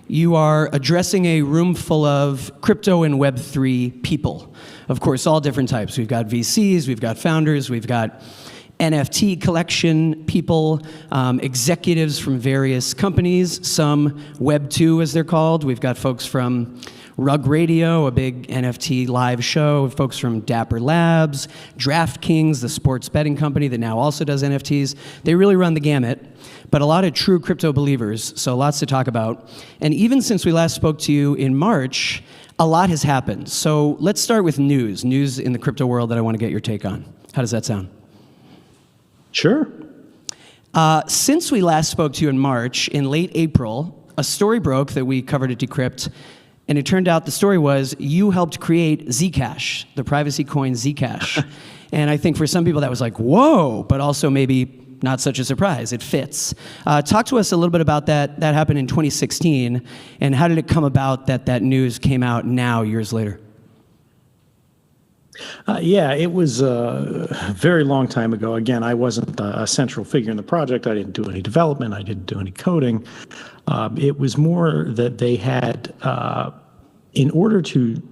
You are addressing a room full of crypto and Web3 people. Of course, all different types. We've got VCs, we've got founders, we've got NFT collection people, executives from various companies, some Web2 as they're called. We've got folks from Rug Radio, a big NFT live show, folks from Dapper Labs, DraftKings, the sports betting company that now also does NFTs. They really run the gamut, but a lot of true crypto believers, so lots to talk about. And even since we last spoke to you in March, a lot has happened. So let's start with news in the crypto world that I want to get your take on. How does that sound? Sure. Since we last spoke to you in March, in late April, a story broke that we covered at Decrypt, and it turned out the story was you helped create Zcash, the privacy coin Zcash. And I think for some people that was like, whoa, but also maybe not such a surprise. It fits. Talk to us a little bit about that. That happened in 2016, and how did it come about that that news came out now, years later? Yeah, it was a very long time ago. Again, I wasn't a central figure in the project. I didn't do any development. I didn't do any coding. It was more that they had, in order to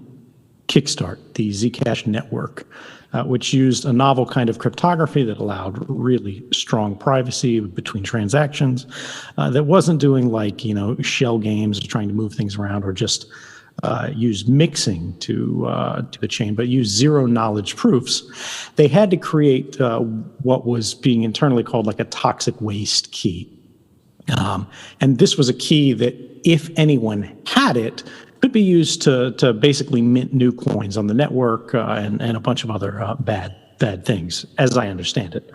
kickstart the Zcash network, which used a novel kind of cryptography that allowed really strong privacy between transactions, that wasn't doing like, shell games, trying to move things around, or just use mixing to the chain, but use zero knowledge proofs. They had to create what was being internally called like a toxic waste key. And this was a key that if anyone had it, could be used to basically mint new coins on the network and a bunch of other bad things, as I understand it.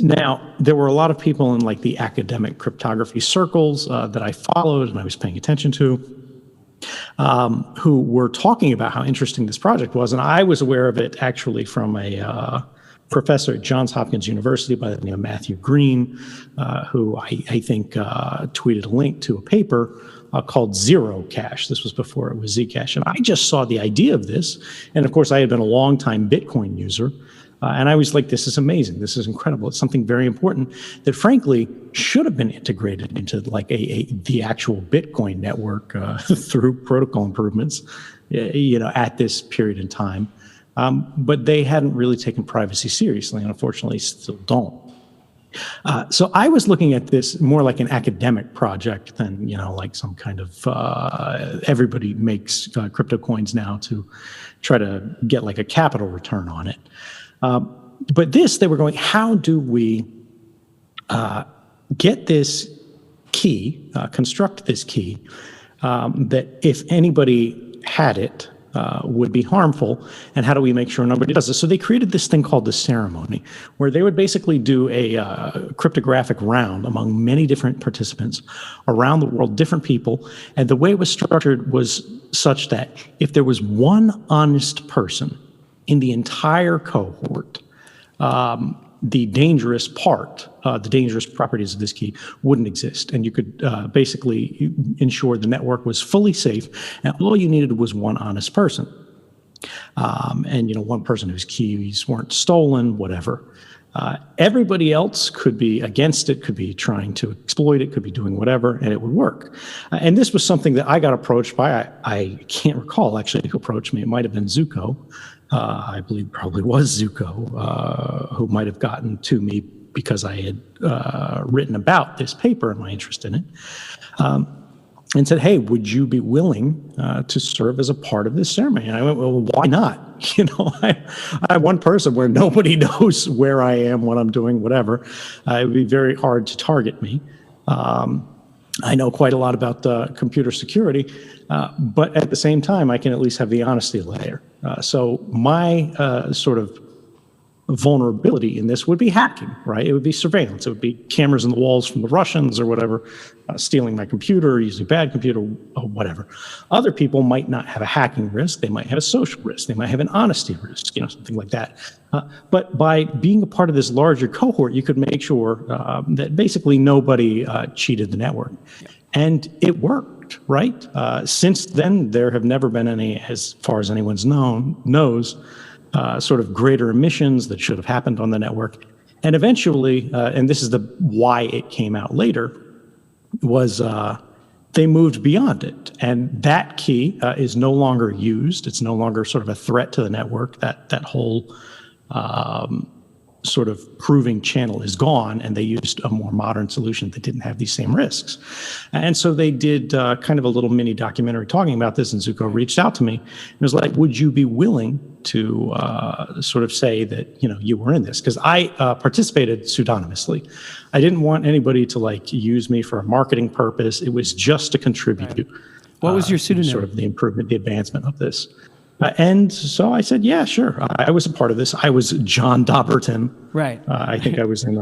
Now, there were a lot of people in like the academic cryptography circles that I followed and I was paying attention to, who were talking about how interesting this project was. And I was aware of it actually from a professor at Johns Hopkins University by the name of Matthew Green, who I think tweeted a link to a paper called Zero Cash. This was before it was Zcash. And I just saw the idea of this. And of course, I had been a longtime Bitcoin user. And I was like, this is amazing. This is incredible. It's something very important that, frankly, should have been integrated into like the actual Bitcoin network through protocol improvements, at this period in time. But they hadn't really taken privacy seriously, and unfortunately still don't. So I was looking at this more like an academic project than, like some kind of, everybody makes crypto coins now to try to get like a capital return on it. But they were going, how do we get this key, construct this key, that if anybody had it, would be harmful, and how do we make sure nobody does this? So they created this thing called the ceremony, where they would basically do a cryptographic round among many different participants around the world, different people, and the way it was structured was such that if there was one honest person in the entire cohort, the dangerous properties of this key wouldn't exist. And you could basically ensure the network was fully safe, and all you needed was one honest person. And one person whose keys weren't stolen, whatever. Everybody else could be against it, could be trying to exploit it, could be doing whatever, and it would work. And this was something that I got approached by. I can't recall actually who approached me. It might have been Zuko. I believe probably was Zuko, who might have gotten to me because I had written about this paper and my interest in it, and said, hey, would you be willing to serve as a part of this ceremony? And I went, well, why not? I have one person where nobody knows where I am, what I'm doing, whatever. It would be very hard to target me. I know quite a lot about computer security, but at the same time, I can at least have the honesty layer. So my sort of vulnerability in this would be hacking, right? It would be surveillance. It would be cameras in the walls from the Russians or whatever, stealing my computer, using a bad computer, or whatever. Other people might not have a hacking risk. They might have a social risk. They might have an honesty risk, something like that. But by being a part of this larger cohort, you could make sure that basically nobody cheated the network. And it worked, right? Since then, there have never been any, as far as anyone's knows, sort of greater emissions that should have happened on the network. And eventually, and this is why it came out later, was they moved beyond it. And that key is no longer used. It's no longer sort of a threat to the network. That whole sort of proving channel is gone, and they used a more modern solution that didn't have these same risks. And so they did kind of a little mini documentary talking about this, and Zuko reached out to me and was like, would you be willing to sort of say that, you were in this? Because I participated pseudonymously. I didn't want anybody to like use me for a marketing purpose. It was just to contribute. Right. What was your pseudonym? Sort of the improvement, the advancement of this. And so I said, yeah, sure. I was a part of this. I was John Dobbertin. Right. I think I was in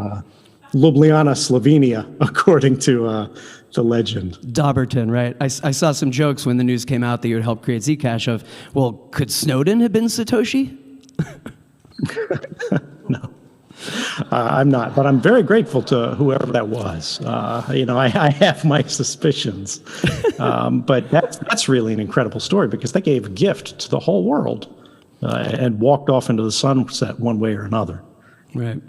Ljubljana, Slovenia, according to the legend. Dobbertin, right. I saw some jokes when the news came out that you had helped create Zcash of, well, could Snowden have been Satoshi? No. I'm not, but I'm very grateful to whoever that was. I have my suspicions, but that's really an incredible story because they gave a gift to the whole world and walked off into the sunset one way or another. Right.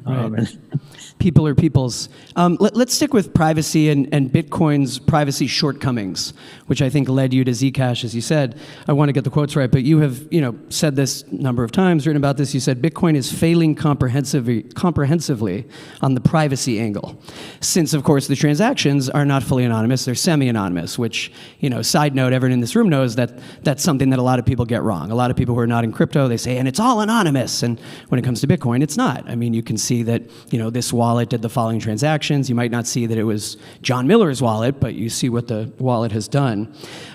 People are peoples. Let's stick with privacy and Bitcoin's privacy shortcomings, which I think led you to Zcash, as you said. I want to get the quotes right, but you have said this a number of times, written about this. You said Bitcoin is failing comprehensively on the privacy angle, since, of course, the transactions are not fully anonymous. They're semi-anonymous, which, side note, everyone in this room knows that that's something that a lot of people get wrong. A lot of people who are not in crypto, they say, and it's all anonymous. And when it comes to Bitcoin, it's not. I mean, you can see that, this wallet did the following transactions. You might not see that it was John Miller's wallet, but you see what the wallet has done.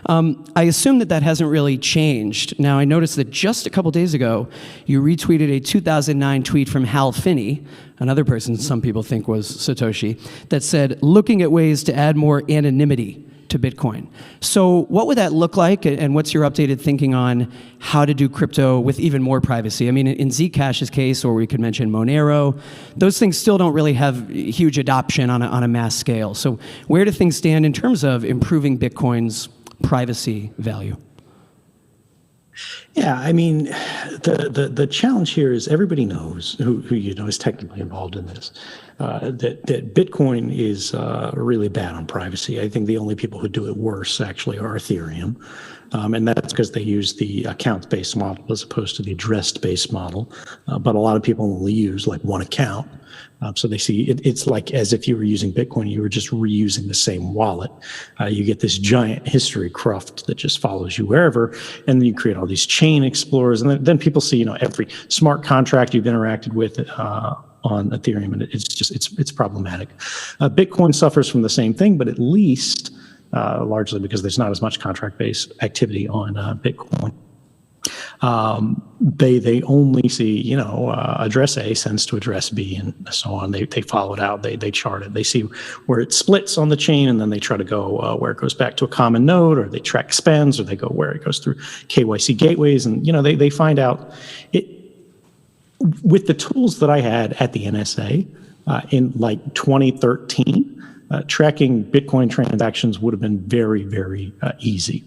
I assume that hasn't really changed. Now, I noticed that just a couple days ago, you retweeted a 2009 tweet from Hal Finney, another person some people think was Satoshi, that said, looking at ways to add more anonymity to Bitcoin. So what would that look like, and what's your updated thinking on how to do crypto with even more privacy? I mean, in Zcash's case, or we could mention Monero, those things still don't really have huge adoption on a mass scale. So where do things stand in terms of improving Bitcoin's privacy value? Yeah, I mean, the challenge here is everybody knows who is technically involved in this, that Bitcoin is really bad on privacy. I think the only people who do it worse actually are Ethereum, and that's because they use the account-based model as opposed to the address-based model. But a lot of people only use like one account. So they see it's like as if you were using Bitcoin, you were just reusing the same wallet. You get this giant history cruft that just follows you wherever, and then you create all these chain explorers, and then people see every smart contract you've interacted with on Ethereum, and it's problematic. Bitcoin suffers from the same thing, but at least largely because there's not as much contract-based activity on Bitcoin. They only see, address A sends to address B and so on. They follow it out. They chart it. They see where it splits on the chain, and then they try to go where it goes back to a common node, or they track spends, or they go where it goes through KYC gateways. And, they find out it with the tools that I had at the NSA in like 2013, tracking Bitcoin transactions would have been very, very easy.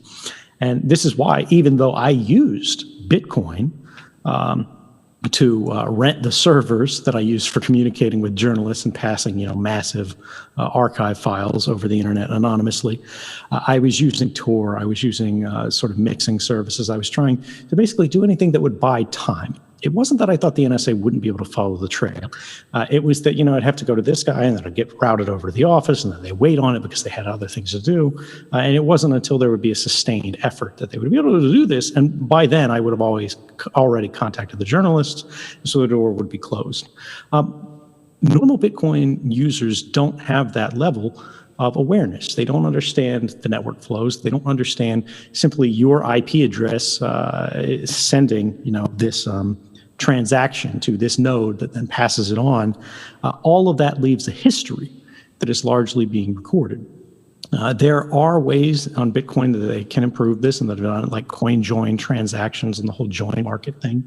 And this is why, even though I used Bitcoin to rent the servers that I use for communicating with journalists and passing, massive archive files over the internet anonymously, I was using Tor. I was using sort of mixing services. I was trying to basically do anything that would buy time. It wasn't that I thought the NSA wouldn't be able to follow the trail. It was that, I'd have to go to this guy, and then I'd get routed over to the office, and then they wait on it because they had other things to do. And it wasn't until there would be a sustained effort that they would be able to do this. And by then, I would have already contacted the journalists, so the door would be closed. Normal Bitcoin users don't have that level of awareness. They don't understand the network flows. They don't understand simply your IP address sending, this transaction to this node that then passes it on. All of that leaves a history that is largely being recorded. There are ways on Bitcoin that they can improve this, and that are done like coin join transactions and the whole join market thing,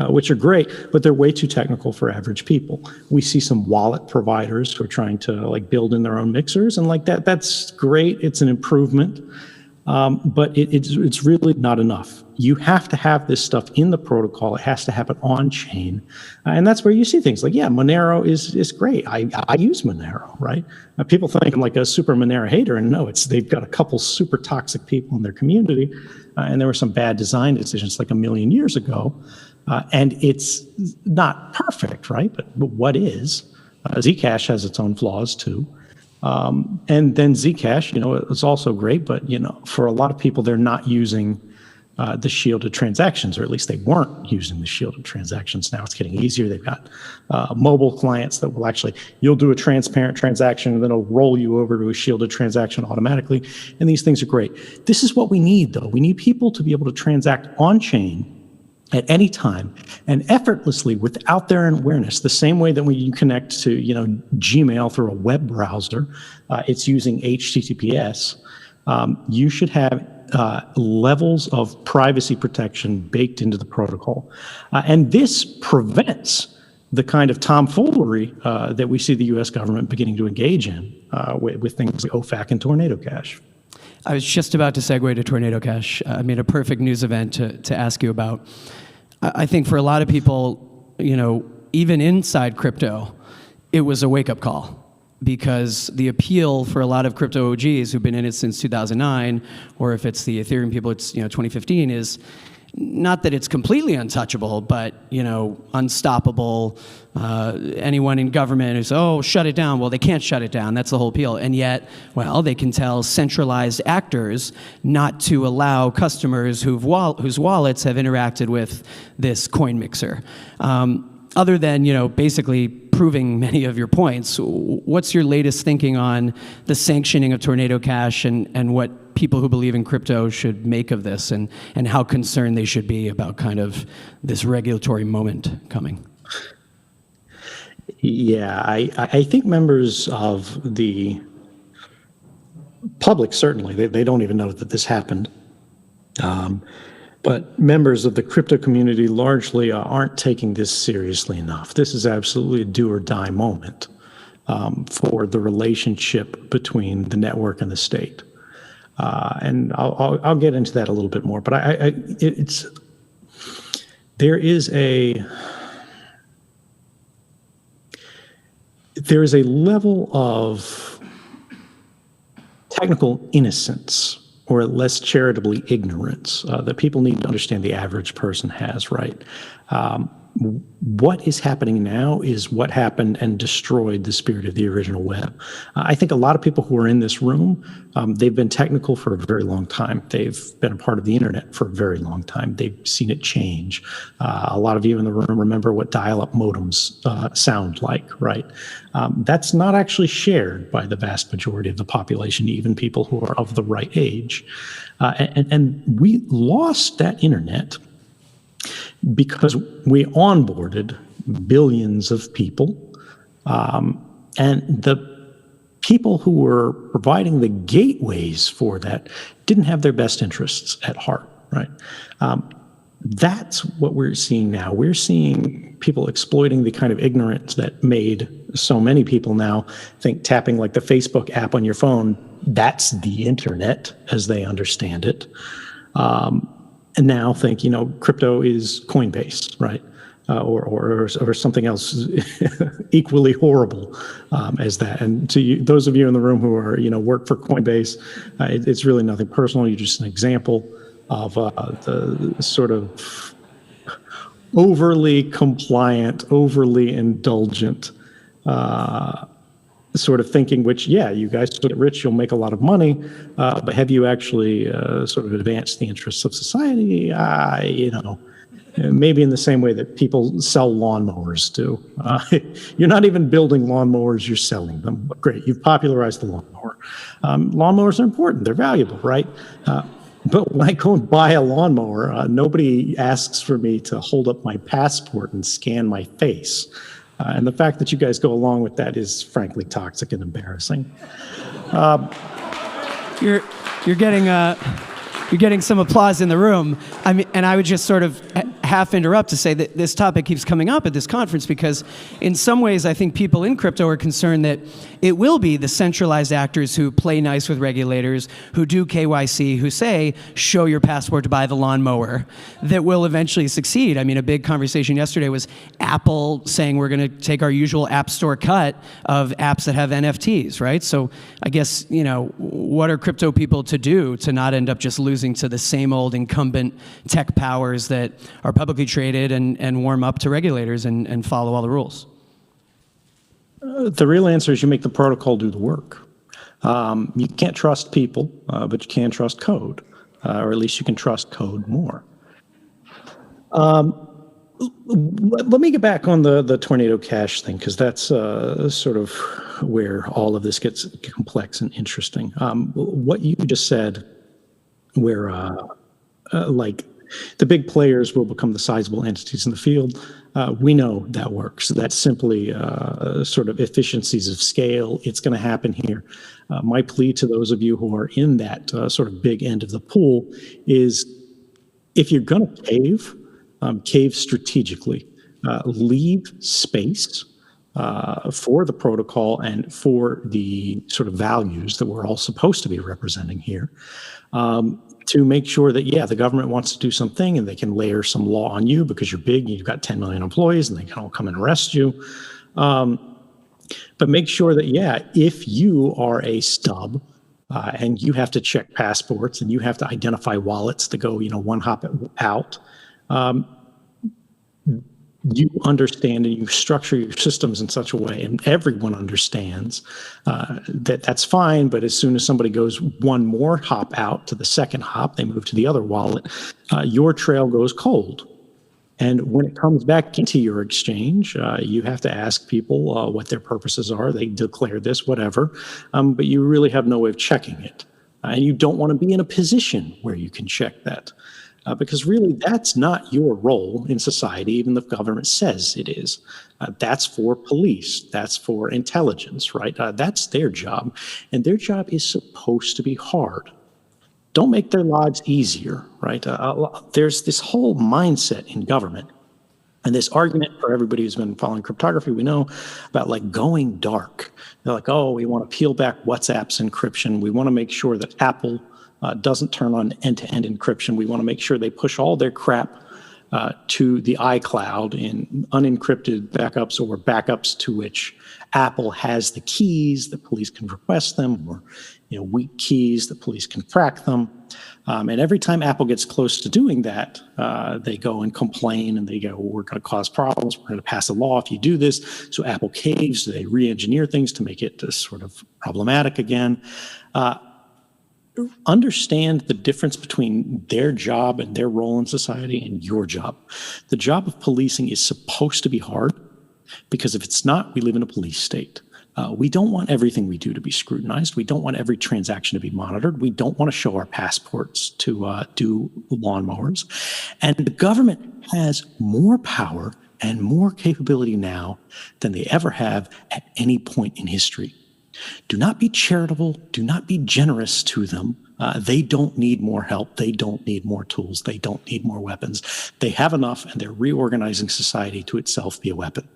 which are great, but they're way too technical for average people. We see some wallet providers who are trying to like build in their own mixers, and like that's great. It's an improvement. But it's really not enough. You have to have this stuff in the protocol. It has to happen on chain. And that's where you see things like, yeah, Monero is great. I use Monero, right? People think I'm like a super Monero hater, and no, they've got a couple super toxic people in their community, and there were some bad design decisions like a million years ago, and it's not perfect, right? But what is? Zcash has its own flaws too. And then Zcash, it's also great, but, for a lot of people, they're not using the shielded transactions, or at least they weren't using the shielded transactions. Now it's getting easier. They've got mobile clients that will you'll do a transparent transaction and then it'll roll you over to a shielded transaction automatically. And these things are great. This is what we need, though. We need people to be able to transact on chain at any time and effortlessly without their awareness, the same way that when you connect to Gmail through a web browser, it's using HTTPS. You should have levels of privacy protection baked into the protocol. And this prevents the kind of tomfoolery that we see the U.S. government beginning to engage in with things like OFAC and Tornado Cash. I was just about to segue to Tornado Cash. I made a perfect news event to ask you about. I think for a lot of people, even inside crypto, it was a wake-up call, because the appeal for a lot of crypto OGs who've been in it since 2009, or if it's the Ethereum people, it's 2015, is not that it's completely untouchable, but unstoppable. Anyone in government who's, shut it down. Well, they can't shut it down. That's the whole appeal. And yet, they can tell centralized actors not to allow customers whose wallets have interacted with this coin mixer. Other than basically proving many of your points, what's your latest thinking on the sanctioning of Tornado Cash and what people who believe in crypto should make of this, and how concerned they should be about kind of this regulatory moment coming? Yeah, I think members of the public, certainly, they don't even know that this happened. But members of the crypto community largely aren't taking this seriously enough. This is absolutely a do or die moment for the relationship between the network and the state. And I'll get into that a little bit more. But there is a level of technical innocence, or less charitably ignorance, that people need to understand the average person has, right? What is happening now is what happened and destroyed the spirit of the original web. I think a lot of people who are in this room, they've been technical for a very long time. They've been a part of the internet for a very long time. They've seen it change. A lot of you in the room remember what dial-up modems sound like, right? That's not actually shared by the vast majority of the population, even people who are of the right age. And we lost that internet because we onboarded billions of people, and the people who were providing the gateways for that didn't have their best interests at heart, right? That's what we're seeing now. We're seeing people exploiting the kind of ignorance that made so many people now think tapping like the Facebook app on your phone, that's the internet as they understand it. And now think, crypto is Coinbase, right? Or something else equally horrible as that. And to those of you in the room who are, work for Coinbase, it's really nothing personal. You're just an example of the sort of overly compliant, overly indulgent sort of thinking, which, yeah, you guys get rich, you'll make a lot of money, but have you actually sort of advanced the interests of society? Maybe in the same way that people sell lawnmowers do. You're not even building lawnmowers, you're selling them. Great, you've popularized the lawnmower. Lawnmowers are important, they're valuable, right? But when I go and buy a lawnmower, nobody asks for me to hold up my passport and scan my face. And the fact that you guys go along with that is frankly toxic and embarrassing. You're getting some applause in the room. I mean, and I would just sort of half interrupt to say that this topic keeps coming up at this conference because in some ways I think people in crypto are concerned that it will be the centralized actors who play nice with regulators, who do KYC, who say, show your passport to buy the lawnmower, that will eventually succeed. I mean, a big conversation yesterday was Apple saying we're going to take our usual App Store cut of apps that have NFTs, right? So I guess, what are crypto people to do to not end up just losing to the same old incumbent tech powers that are publicly traded and warm up to regulators and follow all the rules? The real answer is you make the protocol do the work. You can't trust people, but you can trust code, or at least you can trust code more. Let me get back on the Tornado Cash thing, because that's sort of where all of this gets complex and interesting. What you just said, where like the big players will become the sizable entities in the field, we know that works. That's simply sort of efficiencies of scale. It's going to happen here. My plea to those of you who are in that sort of big end of the pool is, if you're going to cave strategically. Leave space for the protocol and for the sort of values that we're all supposed to be representing here, to make sure that, the government wants to do something and they can layer some law on you because you're big and you've got 10 million employees and they can all come and arrest you. But make sure that, if you are a stub, and you have to check passports and you have to identify wallets to go, one hop out, you understand and you structure your systems in such a way, and everyone understands that that's fine. But as soon as somebody goes one more hop out to the second hop, they move to the other wallet, your trail goes cold. And when it comes back into your exchange, you have to ask people what their purposes are. They declare this, whatever, but you really have no way of checking it. And you don't want to be in a position where you can check that. Because really, that's not your role in society, even if the government says it is. That's for police. That's for intelligence, right? That's their job. And their job is supposed to be hard. Don't make their lives easier, right? There's this whole mindset in government and this argument for everybody who's been following cryptography, we know about like going dark. They're like, oh, we want to peel back WhatsApp's encryption. We want to make sure that Apple doesn't turn on end-to-end encryption. We want to make sure they push all their crap to the iCloud in unencrypted backups or backups to which Apple has the keys that police can request them, or weak keys that police can crack them. And every time Apple gets close to doing that, they go and complain and they go, well, we're going to cause problems. We're going to pass a law if you do this. So Apple caves. They re-engineer things to make it sort of problematic again. Understand the difference between their job and their role in society and your job. The job of policing is supposed to be hard, because if it's not, we live in a police state. We don't want everything we do to be scrutinized. We don't want every transaction to be monitored. We don't want to show our passports to do lawnmowers. And the government has more power and more capability now than they ever have at any point in history. Do not be charitable. Do not be generous to them. They don't need more help. They don't need more tools. They don't need more weapons. They have enough, and they're reorganizing society to itself be a weapon.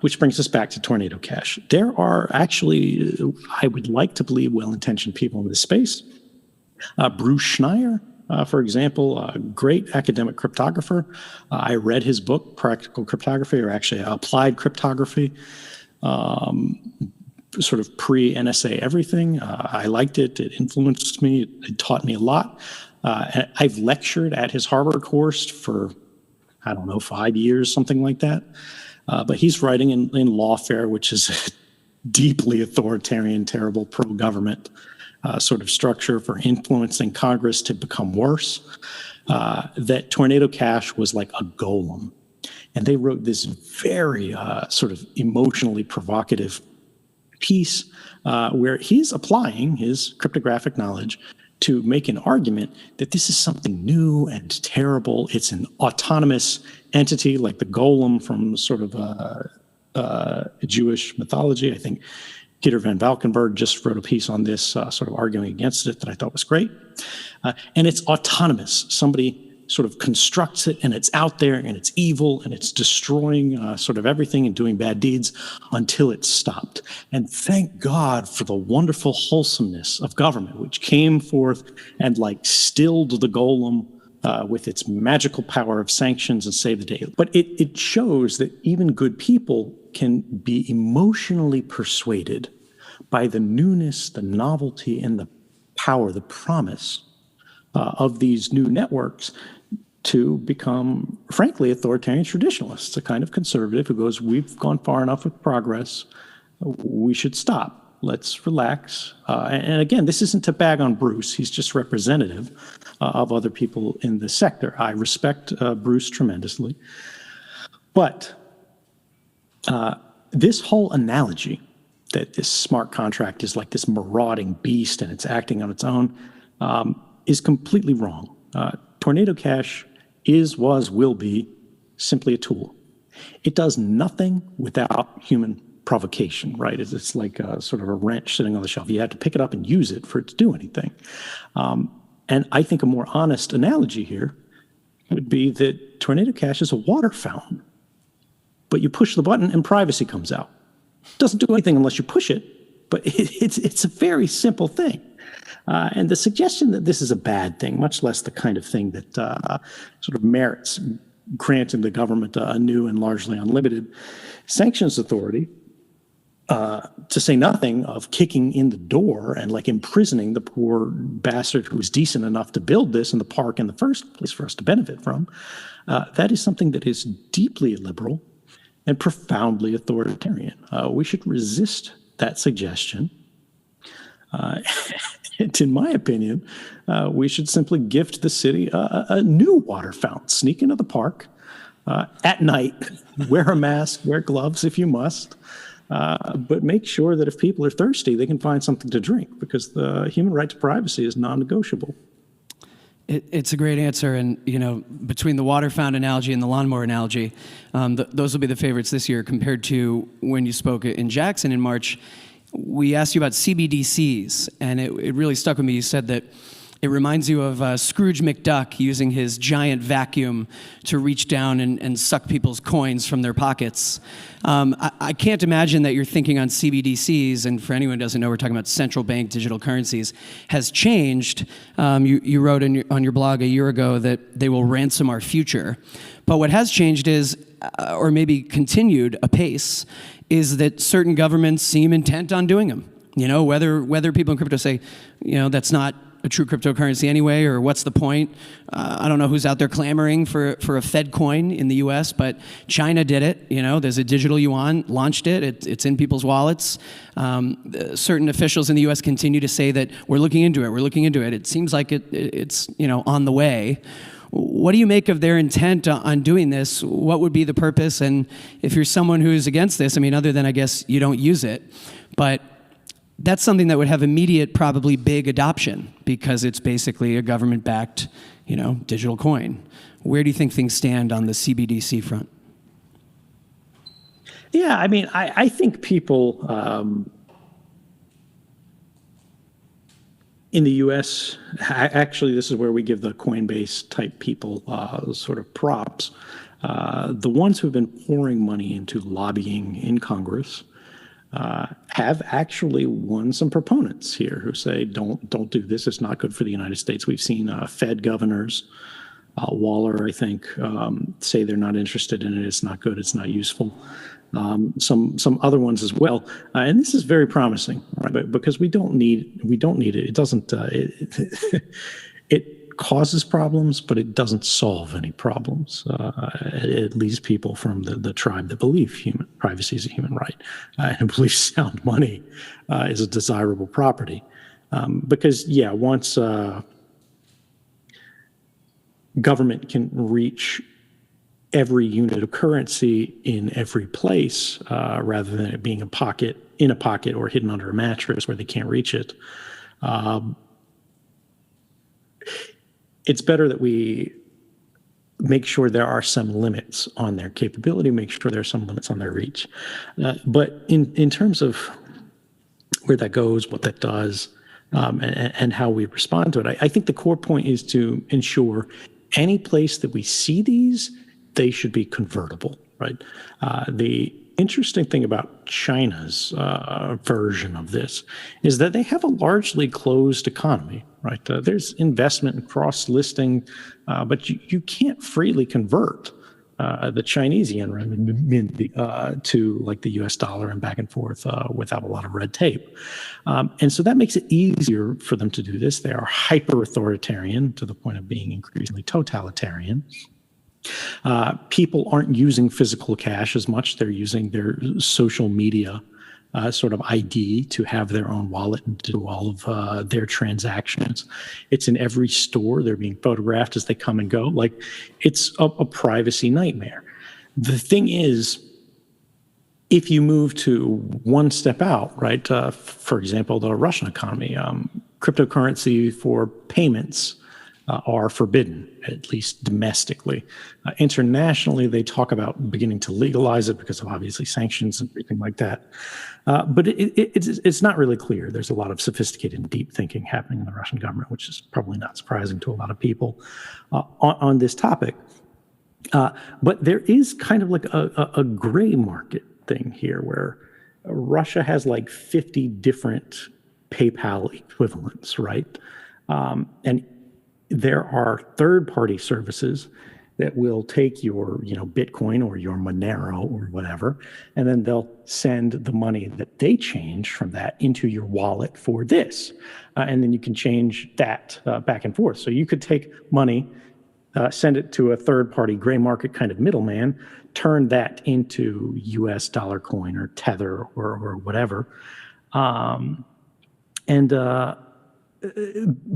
Which brings us back to Tornado Cash. There are actually, I would like to believe, well-intentioned people in this space. Bruce Schneier, for example, a great academic cryptographer. I read his book, Practical Cryptography, or actually Applied Cryptography. Sort of pre-NSA everything. I liked it. It influenced me. It taught me a lot. I've lectured at his Harvard course for, 5 years, something like that. But he's writing in Lawfare, which is a deeply authoritarian, terrible pro-government sort of structure for influencing Congress to become worse, that Tornado Cash was like a golem. And they wrote this very sort of emotionally provocative piece where he's applying his cryptographic knowledge to make an argument that this is something new and terrible. It's an autonomous entity like the golem from sort of Jewish mythology. I think Peter Van Valkenburg just wrote a piece on this, sort of arguing against it, that I thought was great. And it's autonomous. Somebody sort of constructs it, and it's out there, and it's evil, and it's destroying sort of everything and doing bad deeds until it's stopped. And thank God for the wonderful wholesomeness of government, which came forth and like stilled the golem with its magical power of sanctions and save the day. But it shows that even good people can be emotionally persuaded by the newness, the novelty, and the power, the promise of these new networks to become, frankly, authoritarian traditionalists, a kind of conservative who goes, we've gone far enough with progress, we should stop. Let's relax. And again, this isn't to bag on Bruce. He's just representative of other people in the sector. I respect Bruce tremendously. But this whole analogy that this smart contract is like this marauding beast and it's acting on its own is completely wrong. Tornado Cash is, was, will be simply a tool. It does nothing without human provocation, right? It's like a, sort of a wrench sitting on the shelf. You have to pick it up and use it for it to do anything. And I think a more honest analogy here would be that Tornado Cash is a water fountain, but you push the button and privacy comes out. It doesn't do anything unless you push it, but it's a very simple thing. And the suggestion that this is a bad thing, much less the kind of thing that sort of merits granting the government a new and largely unlimited sanctions authority, to say nothing of kicking in the door and like imprisoning the poor bastard who was decent enough to build this in the park in the first place for us to benefit from, that is something that is deeply illiberal and profoundly authoritarian. We should resist that suggestion. And in my opinion, we should simply gift the city a new water fountain. Sneak into the park at night, wear a mask, wear gloves if you must, but make sure that if people are thirsty, they can find something to drink, because the human right to privacy is non-negotiable. It's a great answer, and you know, between the water fountain analogy and the lawnmower analogy, those will be the favorites this year compared to when you spoke in Jackson in March. We asked you about CBDCs, and it really stuck with me. You said that it reminds you of Scrooge McDuck using his giant vacuum to reach down and suck people's coins from their pockets. I can't imagine that you're thinking on CBDCs, and for anyone who doesn't know, we're talking about central bank digital currencies, has changed. You wrote on your blog a year ago that they will ransom our future. But what has changed is, or maybe continued apace, is that certain governments seem intent on doing them. You know, whether people in crypto say, you know, that's not a true cryptocurrency anyway, or what's the point? I don't know who's out there clamoring for a Fed coin in the U.S., but China did it. You know, there's a digital yuan, launched it. It's in people's wallets. Certain officials in the U.S. continue to say that we're looking into it. We're looking into it. It seems like it's you know, on the way. What do you make of their intent on doing this? What would be the purpose? And if you're someone who's against this, I mean, other than I guess you don't use it, but that's something that would have immediate, probably big adoption, because it's basically a government-backed, you know, digital coin. Where do you think things stand on the CBDC front? Yeah, I mean, I think people in the U.S., actually, this is where we give the Coinbase type people sort of props. The ones who've been pouring money into lobbying in Congress have actually won some proponents here who say, don't do this. It's not good for the United States. We've seen Fed governors, Waller, I think, say they're not interested in it. It's not good. It's not useful. Some other ones as well, and this is very promising, right? Because we don't need it. It doesn't. It causes problems, but it doesn't solve any problems. It leaves people from the tribe that believe privacy is a human right, and believe sound money is a desirable property. Because yeah, once government can reach every unit of currency in every place, rather than it being in a pocket or hidden under a mattress where they can't reach it. It's better that we make sure there are some limits on their capability, make sure there are some limits on their reach. But in terms of where that goes, what that does, and how we respond to it, I think the core point is to ensure any place that we see these, they should be convertible, right? The interesting thing about China's version of this is that they have a largely closed economy, right? There's investment and cross-listing, but you can't freely convert the Chinese yen renminbi to like the US dollar and back and forth without a lot of red tape. And so that makes it easier for them to do this. They are hyper-authoritarian to the point of being increasingly totalitarian. People aren't using physical cash as much. They're using their social media sort of ID to have their own wallet and do all of their transactions. It's in every store. They're being photographed as they come and go. Like, it's a privacy nightmare. The thing is, if you move to one step out, right, for example, the Russian economy, cryptocurrency for payments are forbidden, at least domestically. Internationally, they talk about beginning to legalize it because of obviously sanctions and everything like that. But it's not really clear. There's a lot of sophisticated and deep thinking happening in the Russian government, which is probably not surprising to a lot of people on this topic. But there is kind of like a gray market thing here where Russia has like 50 different PayPal equivalents, right? And there are third-party services that will take your, Bitcoin or your Monero or whatever, and then they'll send the money that they change from that into your wallet for this. And then you can change that back and forth. So you could take money, send it to a third-party gray market kind of middleman, turn that into US dollar coin or Tether or whatever.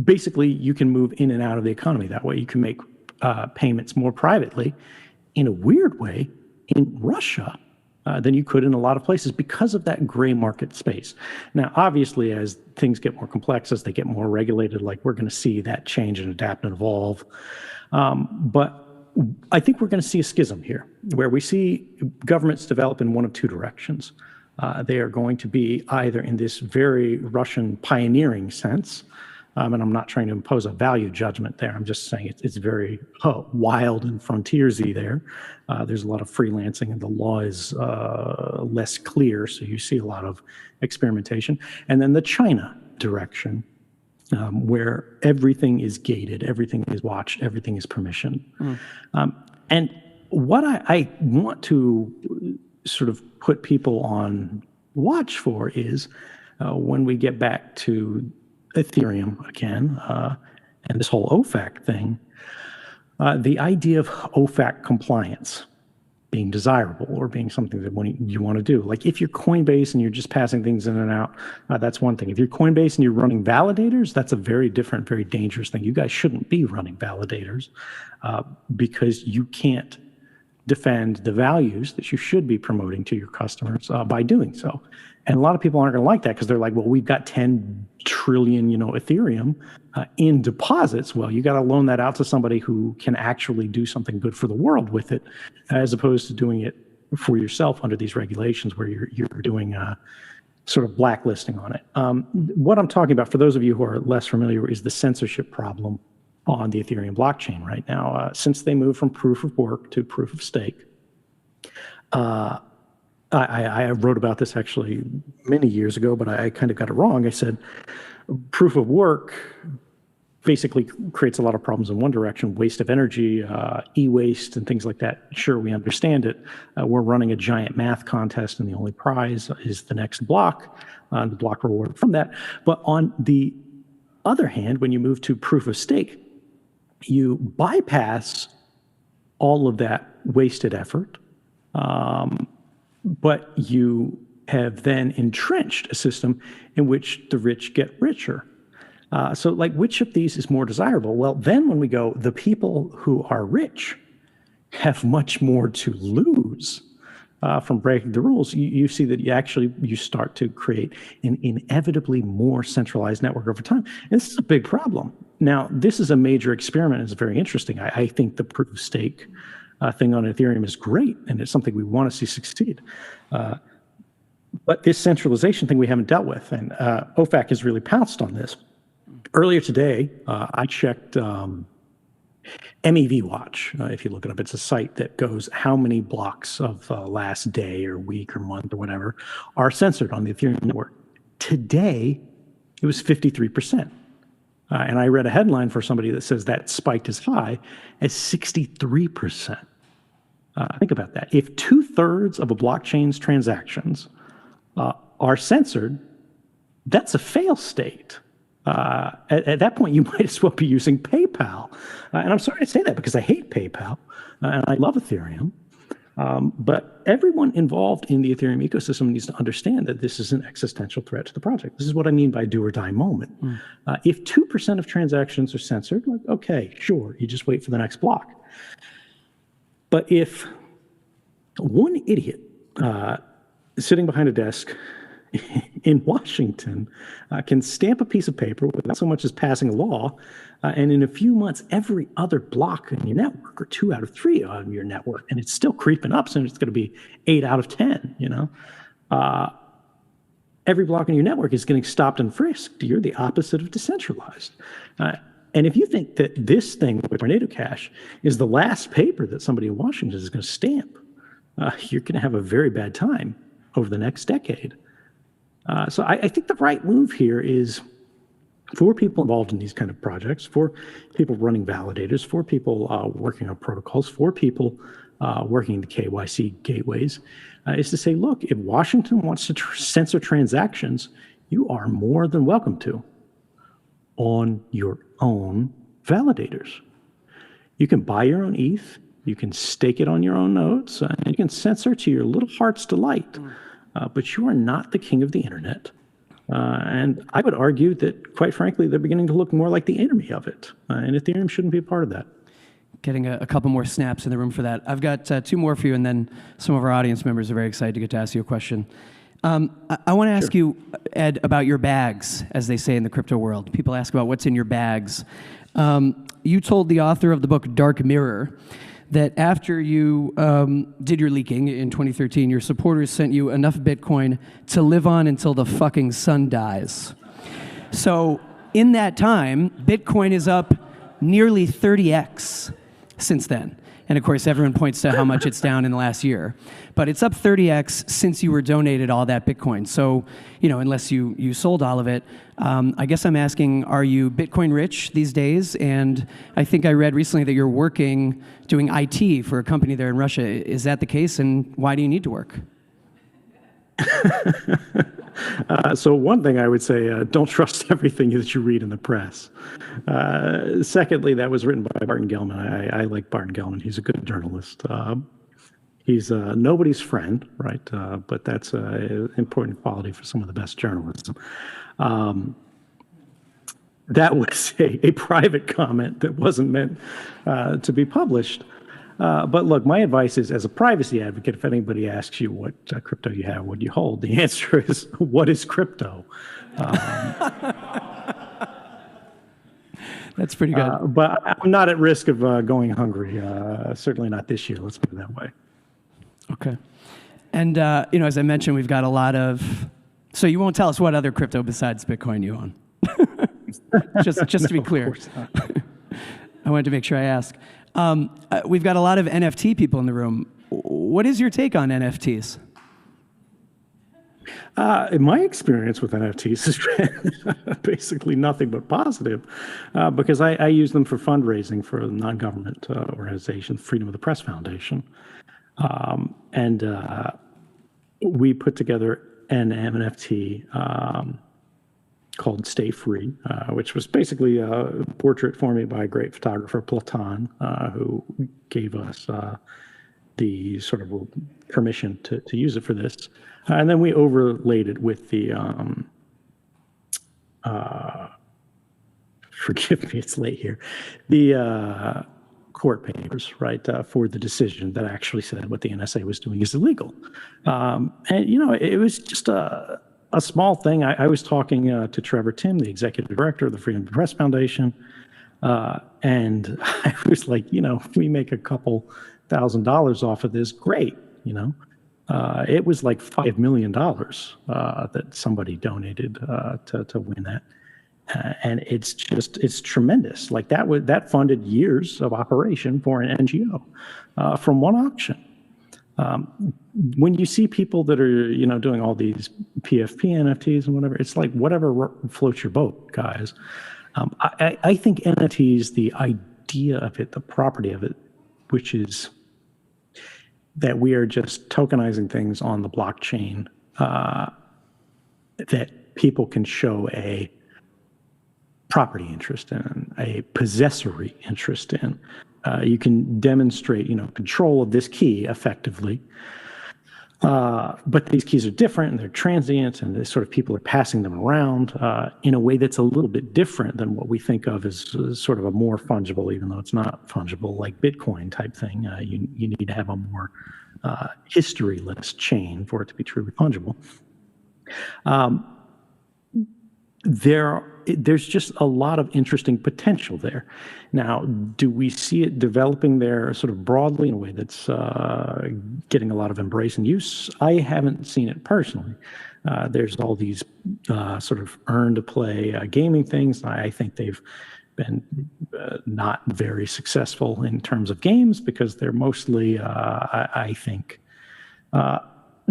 Basically, you can move in and out of the economy that way. You can make payments more privately in a weird way in Russia than you could in a lot of places because of that gray market space. Now, obviously, as things get more complex, as they get more regulated, like we're going to see that change and adapt and evolve. But I think we're going to see a schism here where we see governments develop in one of two directions. They are going to be either in this very Russian pioneering sense, and I'm not trying to impose a value judgment there. I'm just saying it's very wild and frontiersy there. There's a lot of freelancing, and the law is less clear, so you see a lot of experimentation. And then the China direction, where everything is gated, everything is watched, everything is permissioned. And what I want to sort of put people on watch for is when we get back to Ethereum again and this whole OFAC thing, the idea of OFAC compliance being desirable or being something that you want to do. Like if you're Coinbase and you're just passing things in and out, that's one thing. If you're Coinbase and you're running validators, that's a very different, very dangerous thing. You guys shouldn't be running validators because you can't defend the values that you should be promoting to your customers by doing so. And a lot of people aren't going to like that because they're like, well, we've got 10 trillion, Ethereum in deposits. Well, you got to loan that out to somebody who can actually do something good for the world with it, as opposed to doing it for yourself under these regulations where you're doing sort of blacklisting on it. What I'm talking about, for those of you who are less familiar, is the censorship problem on the Ethereum blockchain right now. Since they moved from proof of work to proof of stake, I wrote about this actually many years ago, but I kind of got it wrong. I said proof of work basically creates a lot of problems in one direction, waste of energy, e-waste and things like that. Sure, we understand it. We're running a giant math contest and the only prize is the next block, the block reward from that. But on the other hand, when you move to proof of stake, you bypass all of that wasted effort, but you have then entrenched a system in which the rich get richer. So like, which of these is more desirable? Well, then when we go, the people who are rich have much more to lose from breaking the rules. You see that you start to create an inevitably more centralized network over time. And this is a big problem. Now, this is a major experiment. It's very interesting. I think the proof of stake thing on Ethereum is great, and it's something we want to see succeed. But this centralization thing we haven't dealt with, and OFAC has really pounced on this. Earlier today, I checked MEV Watch, if you look it up, it's a site that goes how many blocks of last day or week or month or whatever are censored on the Ethereum network. Today, it was 53%. And I read a headline for somebody that says that spiked as high as 63%. Think about that. If 2/3 of a blockchain's transactions are censored, that's a fail state. At that point, you might as well be using PayPal. And I'm sorry to say that because I hate PayPal and I love Ethereum. But everyone involved in the Ethereum ecosystem needs to understand that this is an existential threat to the project. This is what I mean by do or die moment. If 2% of transactions are censored, like, okay, sure, you just wait for the next block. But if one idiot sitting behind a desk in Washington can stamp a piece of paper without so much as passing a law, and in a few months, every other block in your network, or 2 out of 3 on your network, and it's still creeping up, so it's going to be 8 out of 10, every block in your network is getting stopped and frisked. You're the opposite of decentralized. And if you think that this thing with Tornado Cash is the last paper that somebody in Washington is going to stamp, you're going to have a very bad time over the next decade. So I think the right move here is for people involved in these kind of projects, for people running validators, for people working on protocols, for people working the KYC gateways, is to say, look, if Washington wants to censor transactions, you are more than welcome to on your own validators. You can buy your own ETH, you can stake it on your own nodes, and you can censor to your little heart's delight. But you are not the king of the internet. And I would argue that, quite frankly, they're beginning to look more like the enemy of it. And Ethereum shouldn't be a part of that. Getting a couple more snaps in the room for that. I've got 2 more for you, and then some of our audience members are very excited to get to ask you a question. I want to ask you, Ed, about your bags, as they say in the crypto world. People ask about what's in your bags. You told the author of the book Dark Mirror that after you did your leaking in 2013, your supporters sent you enough Bitcoin to live on until the fucking sun dies. So in that time, Bitcoin is up nearly 30x since then. And of course, everyone points to how much it's down in the last year. But it's up 30x since you were donated all that Bitcoin. So, unless you sold all of it, I guess I'm asking, are you Bitcoin rich these days? And I think I read recently that you're doing IT for a company there in Russia. Is that the case? And why do you need to work? So one thing I would say, don't trust everything that you read in the press. Secondly, that was written by Barton Gellman. I like Barton Gellman. He's a good journalist. He's nobody's friend, right? But that's an important quality for some of the best journalism. That was a private comment that wasn't meant to be published. But look, my advice is, as a privacy advocate, if anybody asks you what crypto you have, what do you hold, the answer is, what is crypto? That's pretty good. But I'm not at risk of going hungry. Certainly not this year. Let's put it that way. Okay. And, as I mentioned, we've got a lot of... So you won't tell us what other crypto besides Bitcoin you own? just to be clear. Of course not. I wanted to make sure I ask. We've got a lot of NFT people in the room. What is your take on NFTs? My experience with NFTs is basically nothing but positive because I use them for fundraising for a non-government organization, Freedom of the Press Foundation. And we put together an NFT called Stay Free, which was basically a portrait for me by a great photographer, Platan, who gave us the sort of permission to use it for this. And then we overlaid it with the, forgive me, it's late here, the court papers, right, for the decision that actually said what the NSA was doing is illegal. And, it was just a small thing. I was talking to Trevor Tim, the executive director of the Freedom of the Press Foundation, and I was like, if we make a couple $1,000s off of this, great, It was like $5 million that somebody donated to win that. And it's tremendous. Like that funded years of operation for an NGO from one auction. When you see people that are, doing all these PFP NFTs and whatever, it's like whatever floats your boat, guys. I think NFTs, the idea of it, the property of it, which is that we are just tokenizing things on the blockchain that people can show a property interest in, a possessory interest in. You can demonstrate, control of this key effectively. But these keys are different and they're transient, and sort of people are passing them around in a way that's a little bit different than what we think of as sort of a more fungible, even though it's not fungible, like Bitcoin type thing. You need to have a more historyless chain for it to be truly fungible. There's just a lot of interesting potential there. Now, do we see it developing there sort of broadly in a way that's getting a lot of embrace and use? I haven't seen it personally. There's all these sort of earn-to-play gaming things. I think they've been not very successful in terms of games because they're mostly, I think,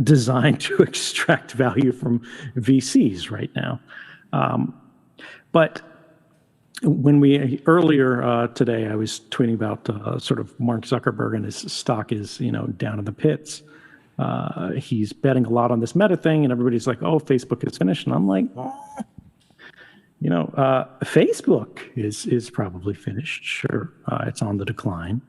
designed to extract value from VCs right now. But when earlier today, I was tweeting about sort of Mark Zuckerberg, and his stock is, down in the pits. He's betting a lot on this Meta thing, and everybody's like, oh, Facebook is finished. And I'm like, Facebook is probably finished. Sure. It's on the decline.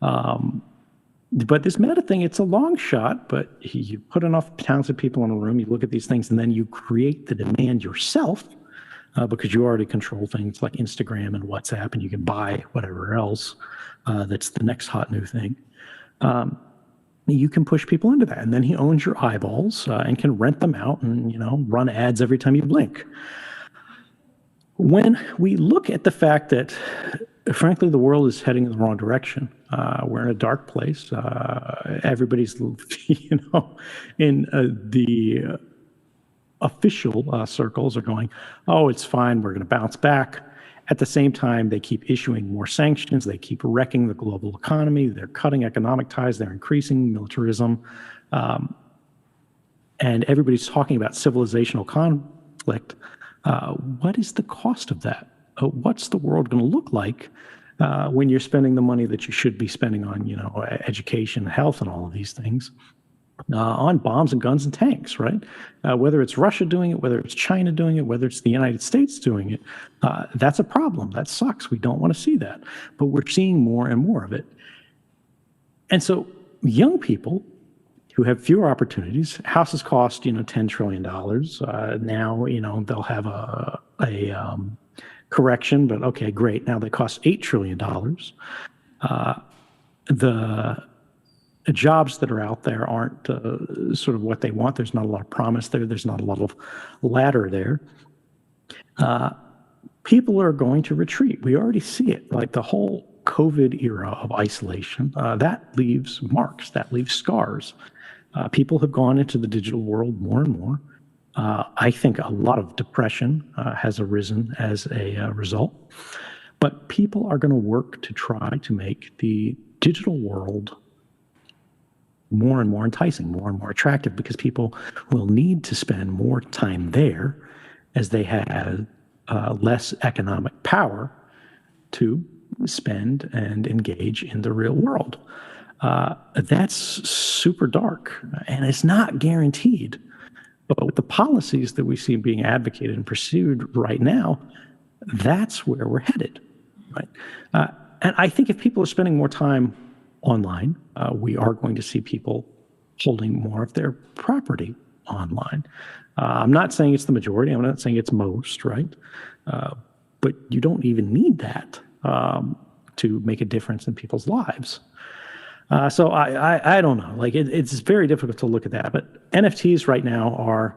But this Meta thing, it's a long shot, but you put enough talented people in a room, you look at these things, and then you create the demand yourself because you already control things like Instagram and WhatsApp, and you can buy whatever else that's the next hot new thing. You can push people into that, and then he owns your eyeballs and can rent them out and, run ads every time you blink. When we look at the fact that, frankly, the world is heading in the wrong direction, we're in a dark place. Everybody's, in the official circles are going, oh, it's fine, we're going to bounce back. At the same time, they keep issuing more sanctions. They keep wrecking the global economy. They're cutting economic ties. They're increasing militarism. And everybody's talking about civilizational conflict. What is the cost of that? What's the world going to look like when you're spending the money that you should be spending on, education, health, and all of these things, on bombs and guns and tanks, right? Whether it's Russia doing it, whether it's China doing it, whether it's the United States doing it, that's a problem. That sucks. We don't want to see that. But we're seeing more and more of it. And so young people who have fewer opportunities, houses cost, $10 trillion. Now, they'll have a correction, but okay, great. Now they cost $8 trillion. The jobs that are out there aren't sort of what they want. There's not a lot of promise there. There's not a lot of ladder there. People are going to retreat. We already see it. Like the whole COVID era of isolation, that leaves marks, that leaves scars. People have gone into the digital world more and more. I think a lot of depression has arisen as a result. But people are going to work to try to make the digital world more and more enticing, more and more attractive, because people will need to spend more time there as they have less economic power to spend and engage in the real world. That's super dark, and it's not guaranteed. But with the policies that we see being advocated and pursued right now, that's where we're headed, right? And I think if people are spending more time online, we are going to see people holding more of their property online. I'm not saying it's the majority. I'm not saying it's most, right? But you don't even need that to make a difference in people's lives. So I don't know. Like it's very difficult to look at that. But NFTs right now are,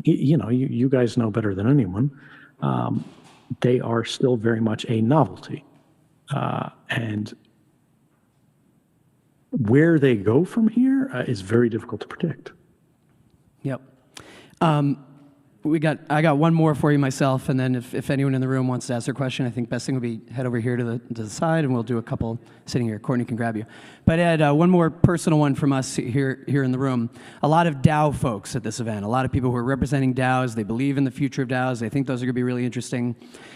you guys know better than anyone. They are still very much a novelty, and where they go from here is very difficult to predict. Yep. I got one more for you myself, and then if anyone in the room wants to ask their question, I think best thing would be head over here to the side, and we'll do a couple sitting here. Courtney can grab you. But Ed, one more personal one from us here in the room. A lot of DAO folks at this event, a lot of people who are representing DAOs. They believe in the future of DAOs. They think those are going to be really interesting.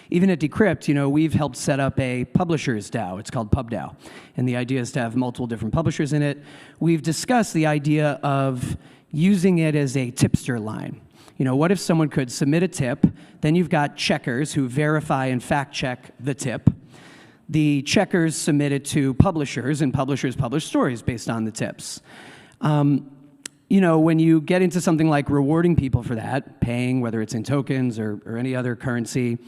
Even at Decrypt, we've helped set up a publishers DAO. It's called PubDAO, and the idea is to have multiple different publishers in it. We've discussed the idea of using it as a tipster line. What if someone could submit a tip, then you've got checkers who verify and fact check the tip. The checkers submit it to publishers, and publishers publish stories based on the tips. When you get into something like rewarding people for that, paying, whether it's in tokens or any other currency,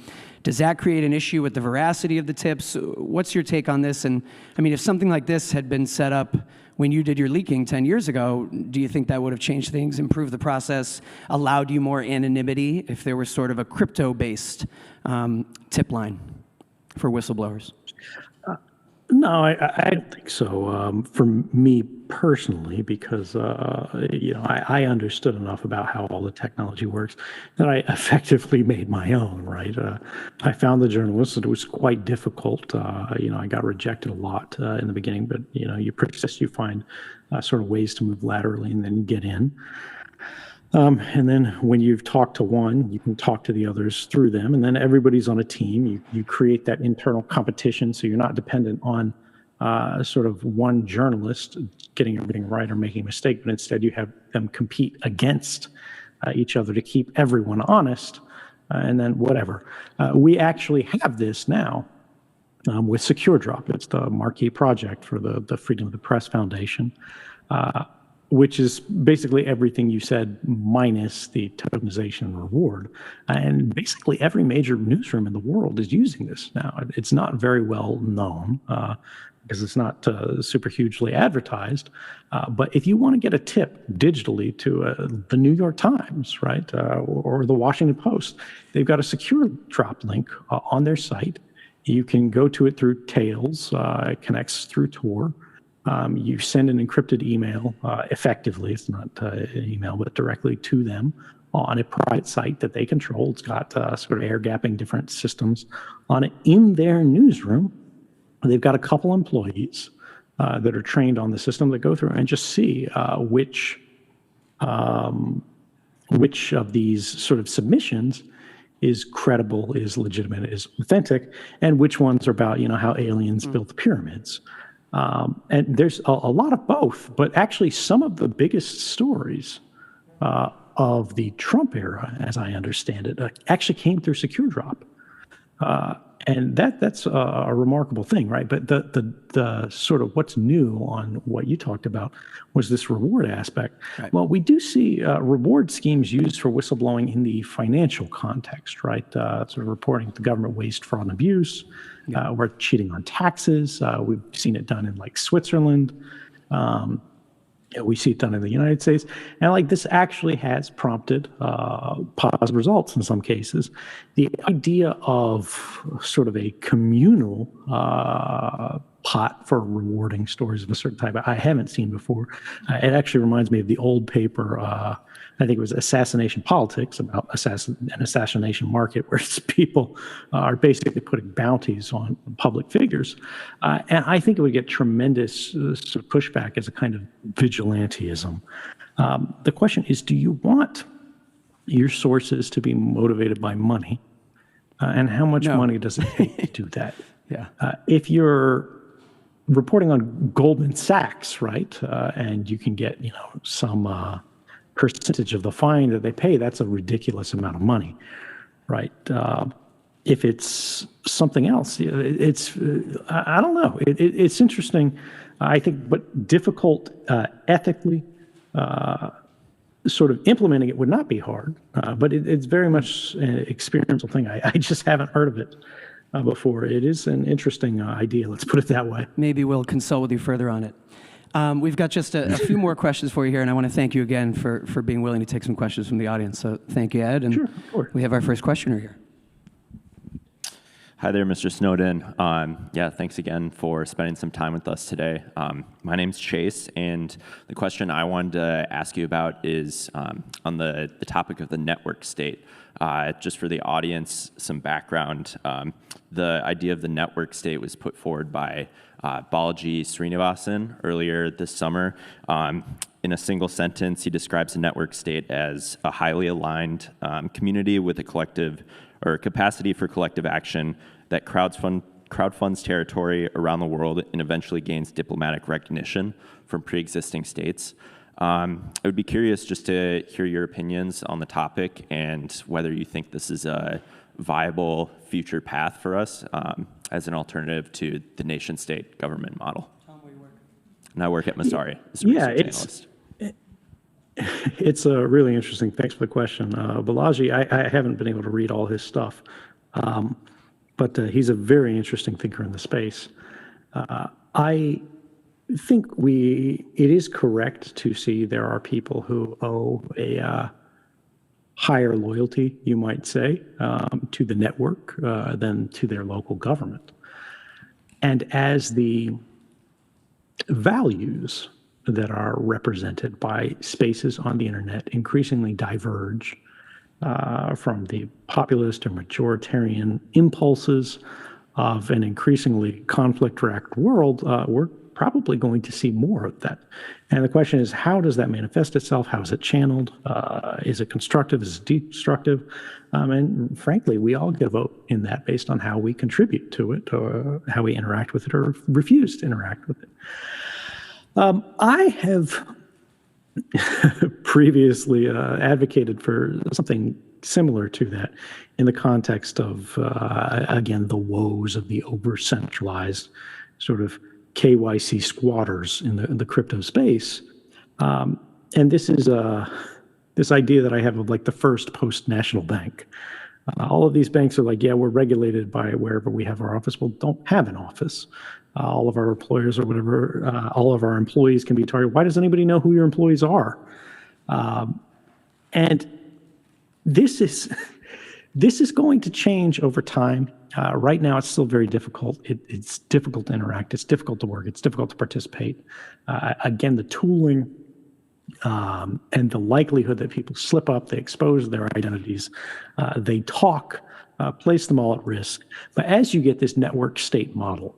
does that create an issue with the veracity of the tips? What's your take on this? And if something like this had been set up when you did your leaking 10 years ago, do you think that would have changed things, improved the process, allowed you more anonymity if there was sort of a crypto-based tip line for whistleblowers? No, I don't think so. For me personally, because I understood enough about how all the technology works that I effectively made my own. Right, I found the journalist, and it was quite difficult. I got rejected a lot in the beginning, but you persist, you find sort of ways to move laterally, and then you get in. And then when you've talked to one, you can talk to the others through them, and then everybody's on a team. You create that internal competition, so you're not dependent on sort of one journalist getting everything right or making a mistake, but instead you have them compete against each other to keep everyone honest, and then whatever. We actually have this now with SecureDrop. It's the marquee project for the Freedom of the Press Foundation. Which is basically everything you said minus the tokenization and reward. And basically every major newsroom in the world is using this now. It's not very well known because it's not super hugely advertised. But if you want to get a tip digitally to the New York Times, right, or the Washington Post, they've got a SecureDrop link on their site. You can go to it through Tails. It connects through Tor. You send an encrypted email, effectively, it's not an email, but directly to them on a private site that they control. It's got sort of air-gapping different systems on it. In their newsroom, they've got a couple employees that are trained on the system that go through and just see which of these sort of submissions is credible, is legitimate, is authentic, and which ones are about, how aliens built the pyramids. And there's a lot of both, but actually some of the biggest stories of the Trump era, as I understand it, actually came through SecureDrop. And that's a remarkable thing, right? But the sort of what's new on what you talked about was this reward aspect. Right. Well, we do see reward schemes used for whistleblowing in the financial context, right? Sort of reporting to government waste, fraud, and abuse. Yeah. We're cheating on taxes. We've seen it done in like Switzerland. We see it done in the United States. And this actually has prompted positive results in some cases. The idea of sort of a communal pot for rewarding stories of a certain type, I haven't seen before. It actually reminds me of the old paper, I think it was Assassination Politics, about an assassination market, where people are basically putting bounties on public figures. And I think it would get tremendous sort of pushback as a kind of vigilantism. The question is, do you want your sources to be motivated by money? And how much money does it take to do that? Yeah. If you're reporting on Goldman Sachs, right, and you can get, some percentage of the fine that they pay, that's a ridiculous amount of money, right? If it's something else, it's I don't know. It's interesting, I think, but difficult ethically. Sort of implementing it would not be hard, but it's very much an experimental thing. I just haven't heard of it before. It is an interesting idea, let's put it that way. Maybe we'll consult with you further on it. We've got just a few more questions for you here, and I want to thank you again for being willing to take some questions from the audience. So thank you, Ed. And sure, of course. We have our first questioner here. Hi there, Mr. Snowden. Yeah, thanks again for spending some time with us today. My name's Chase, and the question I wanted to ask you about is on the topic of the network state. Just for the audience, some background. The idea of the network state was put forward by Balaji Srinivasan earlier this summer. In a single sentence, he describes the network state as a highly aligned community with a collective or capacity for collective action that crowdfunds territory around the world and eventually gains diplomatic recognition from pre-existing states. I would be curious just to hear your opinions on the topic and whether you think this is a viable future path for us as an alternative to the nation-state government model. Tom, where you work? And I work at Masari as a Yeah, research analyst. It's really interesting. Thanks for the question. Balaji, I haven't been able to read all his stuff, but he's a very interesting thinker in the space. I think it is correct to see there are people who owe a higher loyalty, you might say, to the network than to their local government. And as the values that are represented by spaces on the internet increasingly diverge from the populist or majoritarian impulses of an increasingly conflict-racked world, we're probably going to see more of that. And the question is, how does that manifest itself? How is it channeled? Is it constructive? Is it destructive? And frankly, we all get a vote in that based on how we contribute to it, or how we interact with it, or refuse to interact with it. I have previously advocated for something similar to that in the context of, again, the woes of the over-centralized sort of KYC squatters in the crypto space. And this is this idea that I have of like the first post-national bank. All of these banks are like, yeah, we're regulated by wherever we have our office. Well, don't have an office. All of our employers or whatever, all of our employees can be targeted. Why does anybody know who your employees are? And this is going to change over time. Right now, it's still very difficult. It's difficult to interact. It's difficult to work. It's difficult to participate. Again, the tooling and the likelihood that people slip up, they expose their identities, they talk, place them all at risk. But as you get this network state model,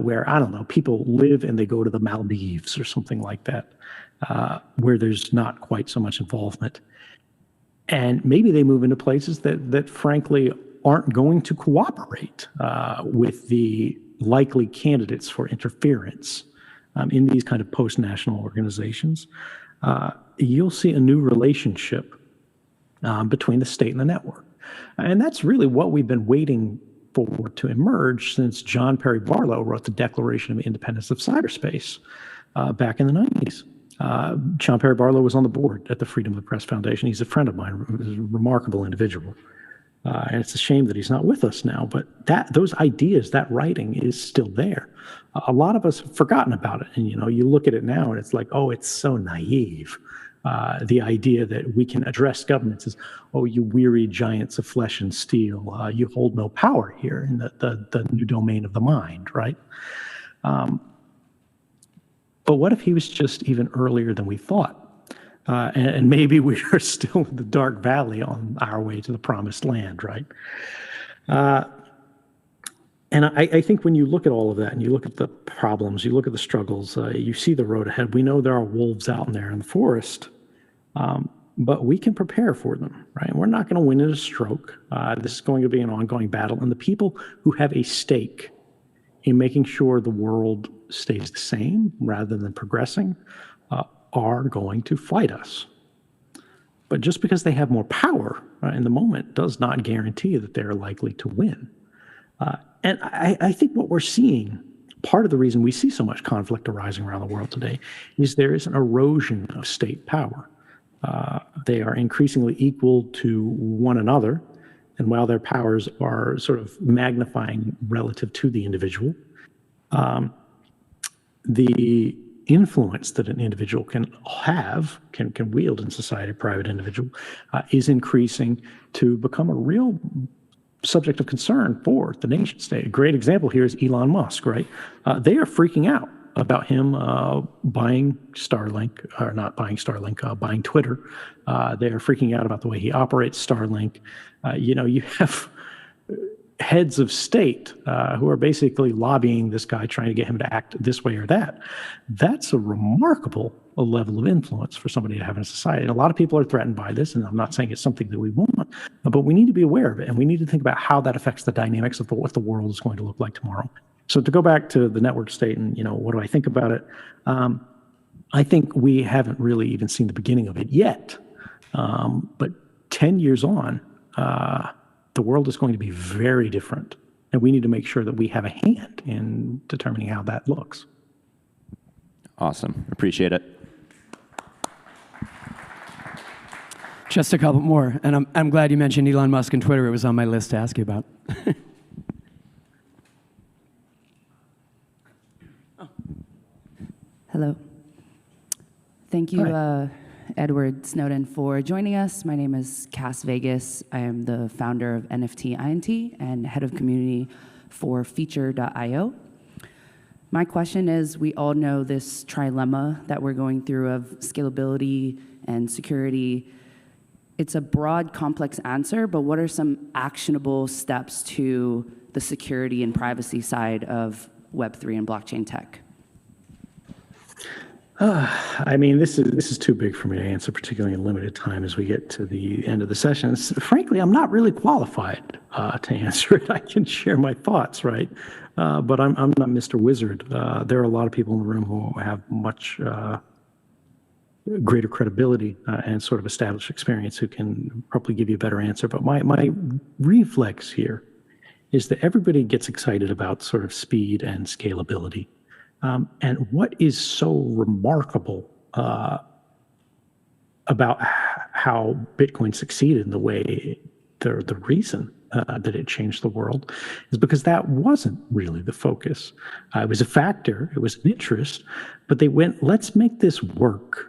where, I don't know, people live and they go to the Maldives or something like that, where there's not quite so much involvement. And maybe they move into places that frankly aren't going to cooperate with the likely candidates for interference in these kind of post-national organizations. You'll see a new relationship between the state and the network. And that's really what we've been waiting for to emerge since John Perry Barlow wrote the Declaration of Independence of Cyberspace back in the 90s. John Perry Barlow was on the board at the Freedom of the Press Foundation. He's a friend of mine, a remarkable individual. And it's a shame that he's not with us now, but those ideas, that writing is still there. A lot of us have forgotten about it. And, you look at it now and it's like, oh, it's so naive. The idea that we can address governments as, oh, you weary giants of flesh and steel, you hold no power here in the new domain of the mind, right? But what if he was just even earlier than we thought? And maybe we are still in the dark valley on our way to the promised land, right? And I think when you look at all of that and you look at the problems, you look at the struggles, you see the road ahead. We know there are wolves out there in the forest, but we can prepare for them, right? We're not going to win in a stroke. This is going to be an ongoing battle. And the people who have a stake in making sure the world stays the same rather than progressing are going to fight us. But just because they have more power in the moment does not guarantee that they're likely to win. And I think what we're seeing, part of the reason we see so much conflict arising around the world today, is there is an erosion of state power. They are increasingly equal to one another, and while their powers are sort of magnifying relative to the individual, the influence that an individual can have, can wield in society, a private individual, is increasing to become a real subject of concern for the nation state. A great example here is Elon Musk, right? They are freaking out about him buying Starlink, or not buying Starlink, buying Twitter. They are freaking out about the way he operates Starlink. You have heads of state who are basically lobbying this guy, trying to get him to act this way or that. That's a remarkable level of influence for somebody to have in a society. And a lot of people are threatened by this, and I'm not saying it's something that we want, but we need to be aware of it, and we need to think about how that affects the dynamics of what the world is going to look like tomorrow. So to go back to the network state and, what do I think about it? I think we haven't really even seen the beginning of it yet. But 10 years on, the world is going to be very different. And we need to make sure that we have a hand in determining how that looks. Awesome. Appreciate it. Just a couple more, and I'm glad you mentioned Elon Musk and Twitter. It was on my list to ask you about. Hello. Thank you, Edward Snowden, for joining us. My name is Cass Vegas. I am the founder of NFT INT and head of community for Feature.io. My question is, we all know this trilemma that we're going through of scalability and security. It's a broad, complex answer, but what are some actionable steps to the security and privacy side of Web3 and blockchain tech? This is too big for me to answer, particularly in limited time as we get to the end of the session. Frankly, I'm not really qualified to answer it. I can share my thoughts, right? But I'm not Mr. Wizard. There are a lot of people in the room who have much greater credibility and sort of established experience who can probably give you a better answer. But my reflex here is that everybody gets excited about sort of speed and scalability. And what is so remarkable about how Bitcoin succeeded in the way, the reason that it changed the world is because that wasn't really the focus. It was a factor, it was an interest, but they went, let's make this work.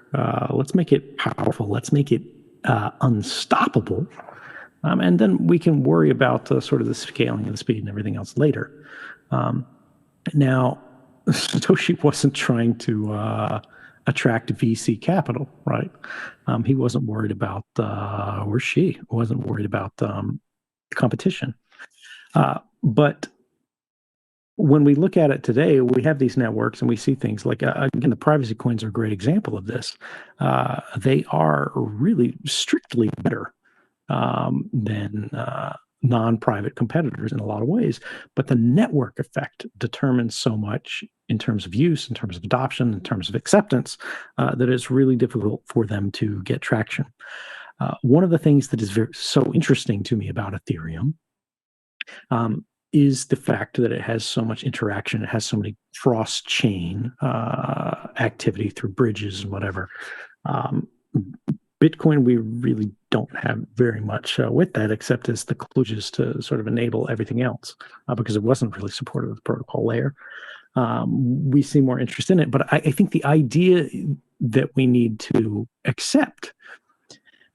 Let's make it powerful. Let's make it unstoppable. And then we can worry about sort of the scaling and the speed and everything else later. Now, Satoshi wasn't trying to attract VC capital, right? He wasn't worried about, or she wasn't worried about competition. But when we look at it today, we have these networks and we see things like, again, the privacy coins are a great example of this. They are really strictly better than non-private competitors in a lot of ways, but the network effect determines so much in terms of use, in terms of adoption, in terms of acceptance, that it's really difficult for them to get traction. One of the things that is so interesting to me about Ethereum is the fact that it has so much interaction, it has so many cross-chain activity through bridges and whatever. Bitcoin, we really don't have very much with that, except as the kludges to sort of enable everything else, because it wasn't really supported at the protocol layer. We see more interest in it, but I think the idea that we need to accept,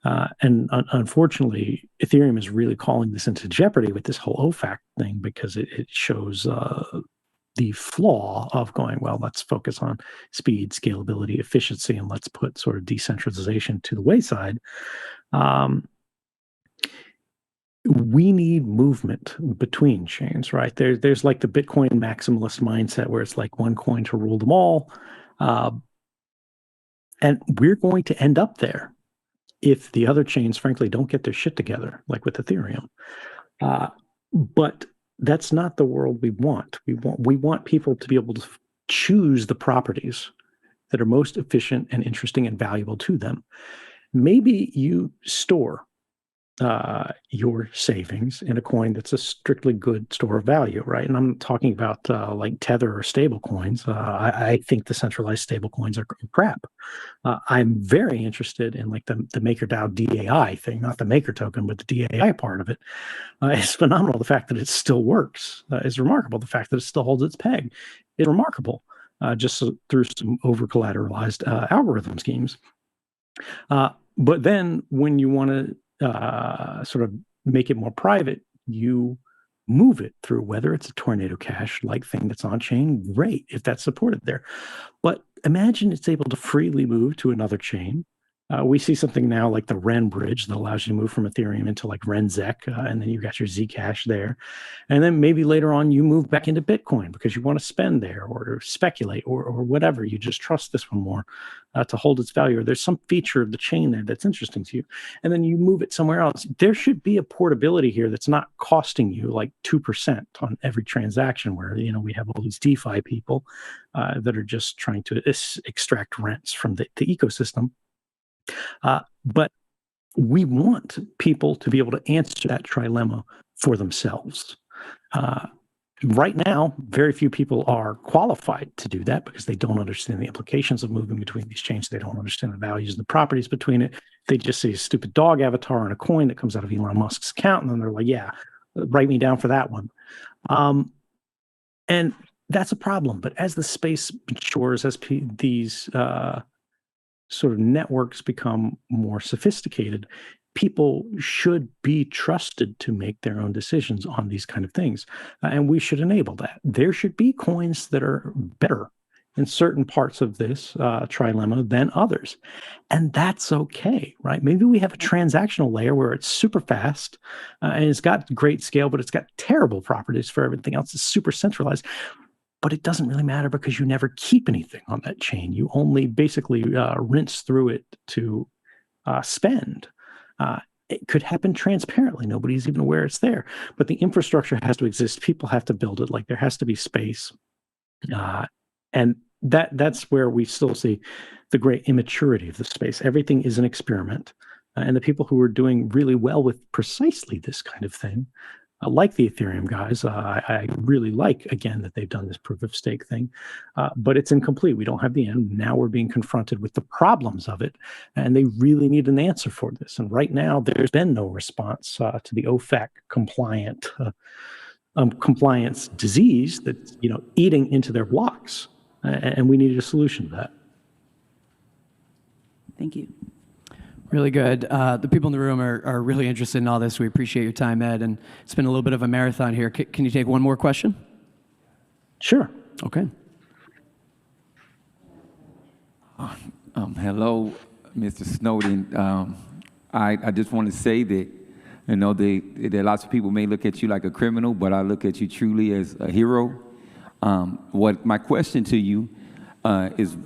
and unfortunately, Ethereum is really calling this into jeopardy with this whole OFAC thing, because it shows the flaw of going, well, let's focus on speed, scalability, efficiency, and let's put sort of decentralization to the wayside. We need movement between chains, right? There's like the Bitcoin maximalist mindset where it's like one coin to rule them all. And we're going to end up there if the other chains, frankly, don't get their shit together, like with Ethereum. But that's not the world we want. We want people to be able to choose the properties that are most efficient and interesting and valuable to them. Maybe you store your savings in a coin that's a strictly good store of value, right? And I'm talking about like Tether or stable coins. I think the centralized stable coins are crap. I'm very interested in like the MakerDAO DAI thing, not the Maker token, but the DAI part of it. It's phenomenal. The fact that it still works is remarkable. The fact that it still holds its peg is remarkable, just through some over-collateralized algorithm schemes. But then when you want to sort of make it more private, you move it through, whether it's a tornado cache-like thing that's on chain, great, if that's supported there. But imagine it's able to freely move to another chain. We see something now like the Ren bridge that allows you to move from Ethereum into like RenZec, and then you've got your Zcash there. And then maybe later on you move back into Bitcoin because you want to spend there or speculate or whatever. You just trust this one more to hold its value. Or there's some feature of the chain there that's interesting to you. And then you move it somewhere else. There should be a portability here that's not costing you like 2% on every transaction where, we have all these DeFi people that are just trying to extract rents from the ecosystem. But we want people to be able to answer that trilemma for themselves. Right now, very few people are qualified to do that because they don't understand the implications of moving between these chains. They don't understand the values and the properties between it. They just see a stupid dog avatar and a coin that comes out of Elon Musk's account, and then they're like, yeah, write me down for that one. And that's a problem. But as the space matures, as these sort of networks become more sophisticated, people should be trusted to make their own decisions on these kind of things. And we should enable that. There should be coins that are better in certain parts of this trilemma than others. And that's okay, right? Maybe we have a transactional layer where it's super fast and it's got great scale, but it's got terrible properties for everything else. It's super centralized. But it doesn't really matter because you never keep anything on that chain. You only basically rinse through it to spend. It could happen transparently. Nobody's even aware it's there. But the infrastructure has to exist. People have to build it. Like there has to be space. And that's where we still see the great immaturity of the space. Everything is an experiment. And the people who are doing really well with precisely this kind of thing, like the Ethereum guys, I really like, again, that they've done this proof of stake thing, but it's incomplete. We don't have the end. Now we're being confronted with the problems of it, and they really need an answer for this. And right now, there's been no response to the OFAC compliance disease that's eating into their blocks, and we needed a solution to that. Thank you. Really good. The people in the room are really interested in all this. We appreciate your time, Ed, and it's been a little bit of a marathon here. Can you take one more question? Sure. Okay. Hello, Mr. Snowden. I just want to say that, that lots of people may look at you like a criminal, but I look at you truly as a hero. What my question to you is,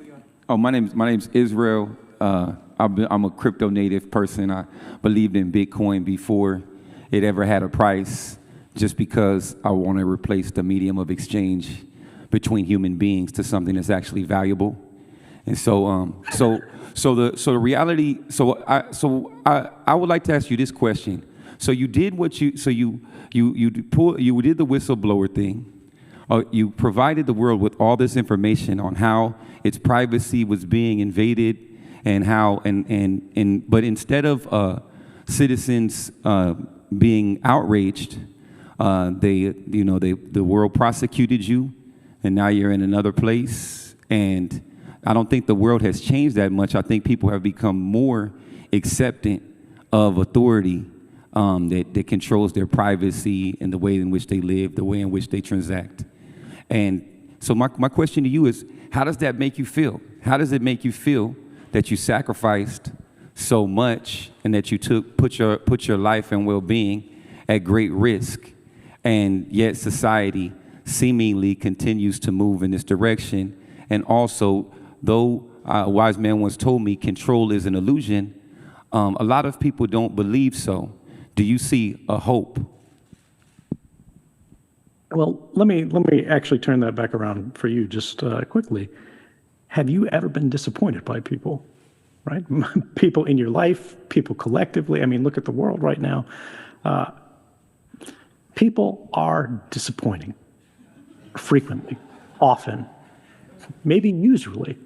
my name's Israel. I'm a crypto native person. I believed in Bitcoin before it ever had a price, just because I want to replace the medium of exchange between human beings to something that's actually valuable. And so the reality. I would like to ask you this question. So you did what you did the whistleblower thing. You provided the world with all this information on how its privacy was being invaded. And how but instead of citizens being outraged, the world prosecuted you, and now you're in another place. And I don't think the world has changed that much. I think people have become more acceptant of authority that controls their privacy and the way in which they live, the way in which they transact. And so my question to you is, how does that make you feel? How does it make you feel that you sacrificed so much and that you put your life and well-being at great risk, and yet society seemingly continues to move in this direction? And also, though a wise man once told me control is an illusion, a lot of people don't believe so. Do you see a hope? Well, let me actually turn that back around for you just quickly. Have you ever been disappointed by people, right? People in your life, people collectively. I mean, look at the world right now. People are disappointing frequently, often, maybe usually.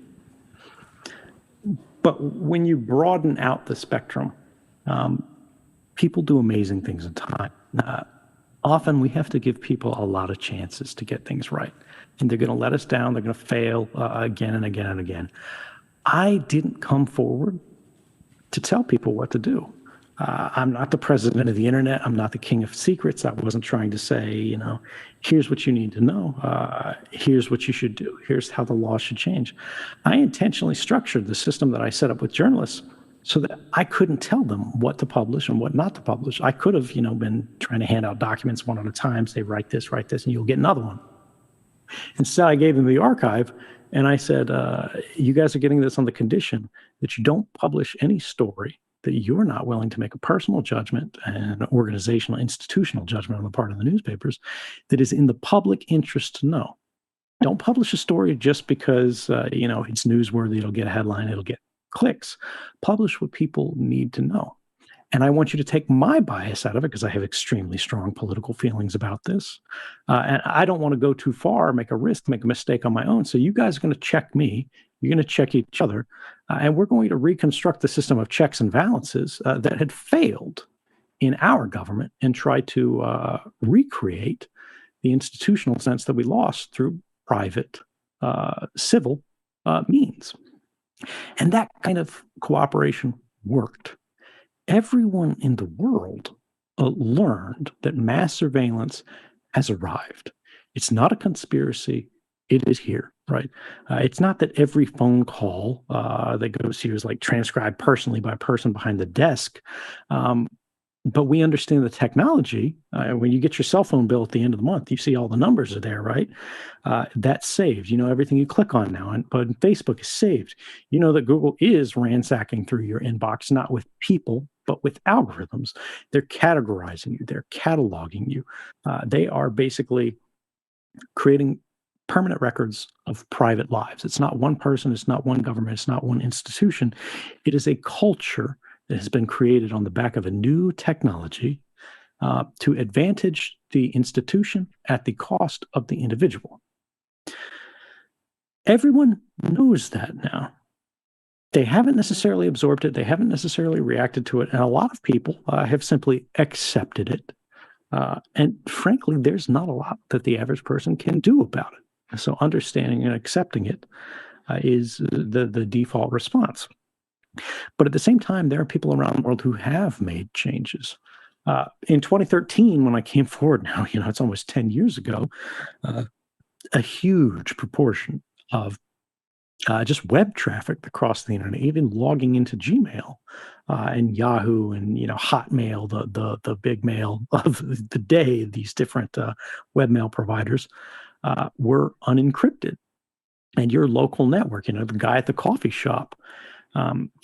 But when you broaden out the spectrum, people do amazing things in time. Often we have to give people a lot of chances to get things right. And they're going to let us down. They're going to fail again and again and again. I didn't come forward to tell people what to do. I'm not the president of the internet. I'm not the king of secrets. I wasn't trying to say, here's what you need to know. Here's what you should do. Here's how the law should change. I intentionally structured the system that I set up with journalists so that I couldn't tell them what to publish and what not to publish. I could have, been trying to hand out documents one at a time, say, write this, and you'll get another one. Instead, I gave them the archive, and I said, you guys are getting this on the condition that you don't publish any story that you're not willing to make a personal judgment and organizational, institutional judgment on the part of the newspapers that is in the public interest to know. Don't publish a story just because, it's newsworthy, it'll get a headline, it'll get clicks. Publish what people need to know. And I want you to take my bias out of it because I have extremely strong political feelings about this. And I don't want to go too far, make a mistake on my own. So you guys are going to check me. You're going to check each other. And we're going to reconstruct the system of checks and balances that had failed in our government and try to recreate the institutional sense that we lost through private, civil means. And that kind of cooperation worked. Everyone in the world learned that mass surveillance has arrived. It's not a conspiracy. It is here, right? It's not that every phone call that goes here is like transcribed personally by a person behind the desk. But we understand the technology. When you get your cell phone bill at the end of the month, you see all the numbers are there, right? That's saved. Everything you click on now, but Facebook is saved. You know that Google is ransacking through your inbox, not with people, but with algorithms. They're categorizing you. They're cataloging you. They are basically creating permanent records of private lives. It's not one person. It's not one government. It's not one institution. It is a culture that has been created on the back of a new technology to advantage the institution at the cost of the individual. Everyone knows that now. They haven't necessarily absorbed it. They haven't necessarily reacted to it. And a lot of people have simply accepted it. And frankly, there's not a lot that the average person can do about it. So understanding and accepting it is the default response. But at the same time, there are people around the world who have made changes. In 2013, when I came forward now, it's almost 10 years ago, a huge proportion of just web traffic across the internet, even logging into Gmail and Yahoo and Hotmail, the big mail of the day, these different webmail providers were unencrypted. And your local network, the guy at the coffee shop,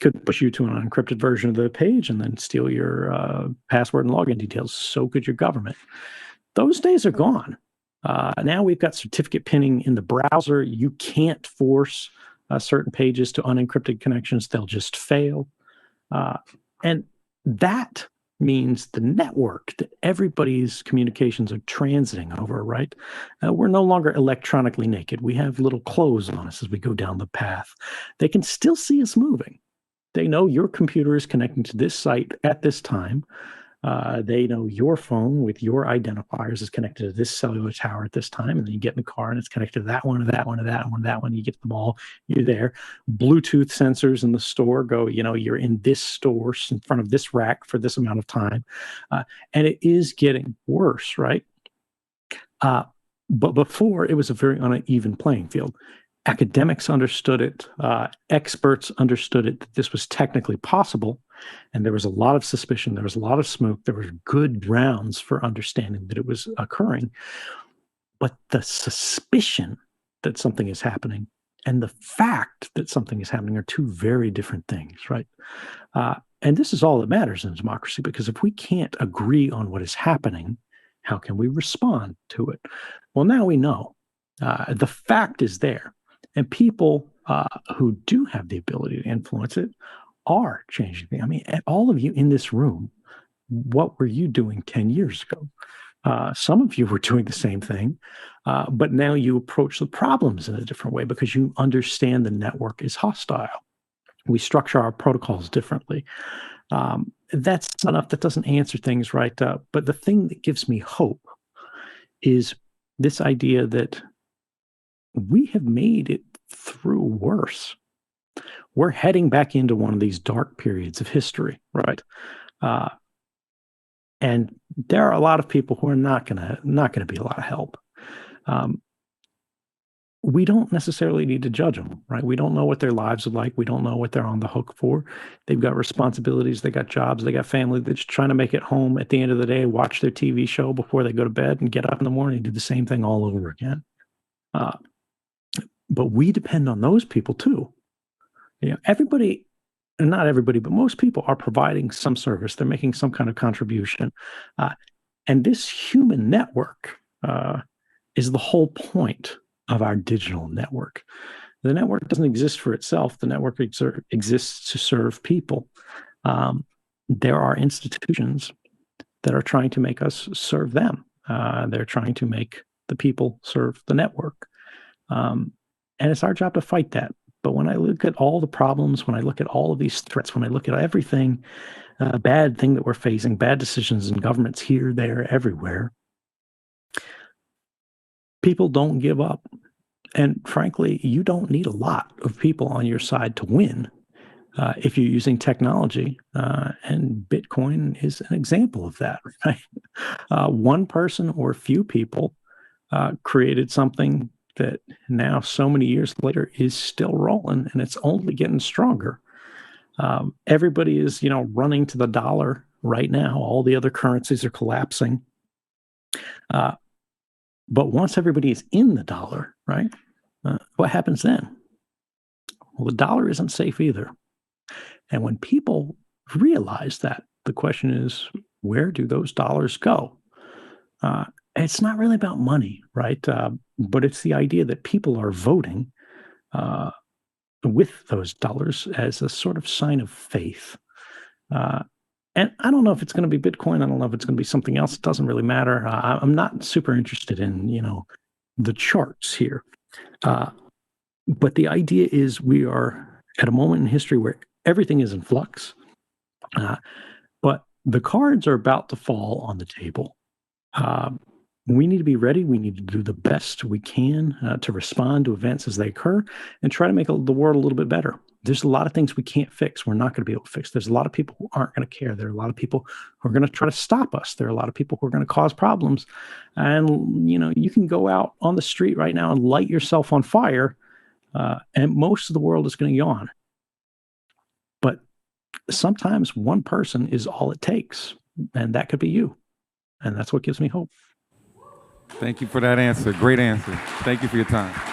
could push you to an unencrypted version of the page and then steal your password and login details. So could your government. Those days are gone. Now we've got certificate pinning in the browser. You can't force certain pages to unencrypted connections. They'll just fail. And that means the network that everybody's communications are transiting over, right? We're no longer electronically naked. We have little clothes on us as we go down the path. They can still see us moving. They know your computer is connecting to this site at this time. They know your phone with your identifiers is connected to this cellular tower at this time. And then you get in the car and it's connected to that one, to that one, to that one, that one. You get them all. You're there. Bluetooth sensors in the store go, you're in this store in front of this rack for this amount of time. And it is getting worse, right? But before, it was a very uneven playing field. Academics understood it. Experts understood it, that this was technically possible. And there was a lot of suspicion. There was a lot of smoke. There were good grounds for understanding that it was occurring. But the suspicion that something is happening and the fact that something is happening are two very different things, right? And this is all that matters in democracy, because if we can't agree on what is happening, how can we respond to it? Well, now we know. The fact is there. And people who do have the ability to influence it are changing things. I mean, all of you in this room, what were you doing 10 years ago? Some of you were doing the same thing, but now you approach the problems in a different way because you understand the network is hostile. We structure our protocols differently. That's not enough. That doesn't answer things right. But the thing that gives me hope is this idea that we have made it through worse. We're heading back into one of these dark periods of history, right? And there are a lot of people who are not gonna be a lot of help. Um, we don't necessarily need to judge them, right? We don't know what their lives are like. We don't know what they're on the hook for. They've got responsibilities, they got jobs, they got family. They're just trying to make it home at the end of the day, watch their TV show before they go to bed, and get up in the morning and do the same thing all over again. Uh, but we depend on those people too. Everybody, not everybody, but most people are providing some service. They're making some kind of contribution. Uh, and this human network is the whole point of our digital network. The network doesn't exist for itself. The network exists to serve people. There are institutions that are trying to make us serve them. They're trying to make the people serve the network. And it's our job to fight that. But when I look at all the problems, when I look at all of these threats, when I look at everything, bad thing that we're facing, bad decisions in governments here, there, everywhere, people don't give up. And frankly, you don't need a lot of people on your side to win if you're using technology. And Bitcoin is an example of that, right? One person or a few people created something that now, so many years later, is still rolling, and it's only getting stronger. Everybody is, running to the dollar right now. All the other currencies are collapsing. But once everybody is in the dollar, right, what happens then? Well, the dollar isn't safe either. And when people realize that, the question is, where do those dollars go? It's not really about money, right? But it's the idea that people are voting with those dollars as a sort of sign of faith. And I don't know if it's going to be Bitcoin. I don't know if it's going to be something else. It doesn't really matter. I'm not super interested in, the charts here. But the idea is we are at a moment in history where everything is in flux. But the cards are about to fall on the table. We need to be ready. We need to do the best we can to respond to events as they occur and try to make the world a little bit better. There's a lot of things we can't fix. We're not going to be able to fix. There's a lot of people who aren't going to care. There are a lot of people who are going to try to stop us. There are a lot of people who are going to cause problems. And, you can go out on the street right now and light yourself on fire, and most of the world is going to yawn. But sometimes one person is all it takes, and that could be you. And that's what gives me hope. Thank you for that answer. Great answer. Thank you for your time.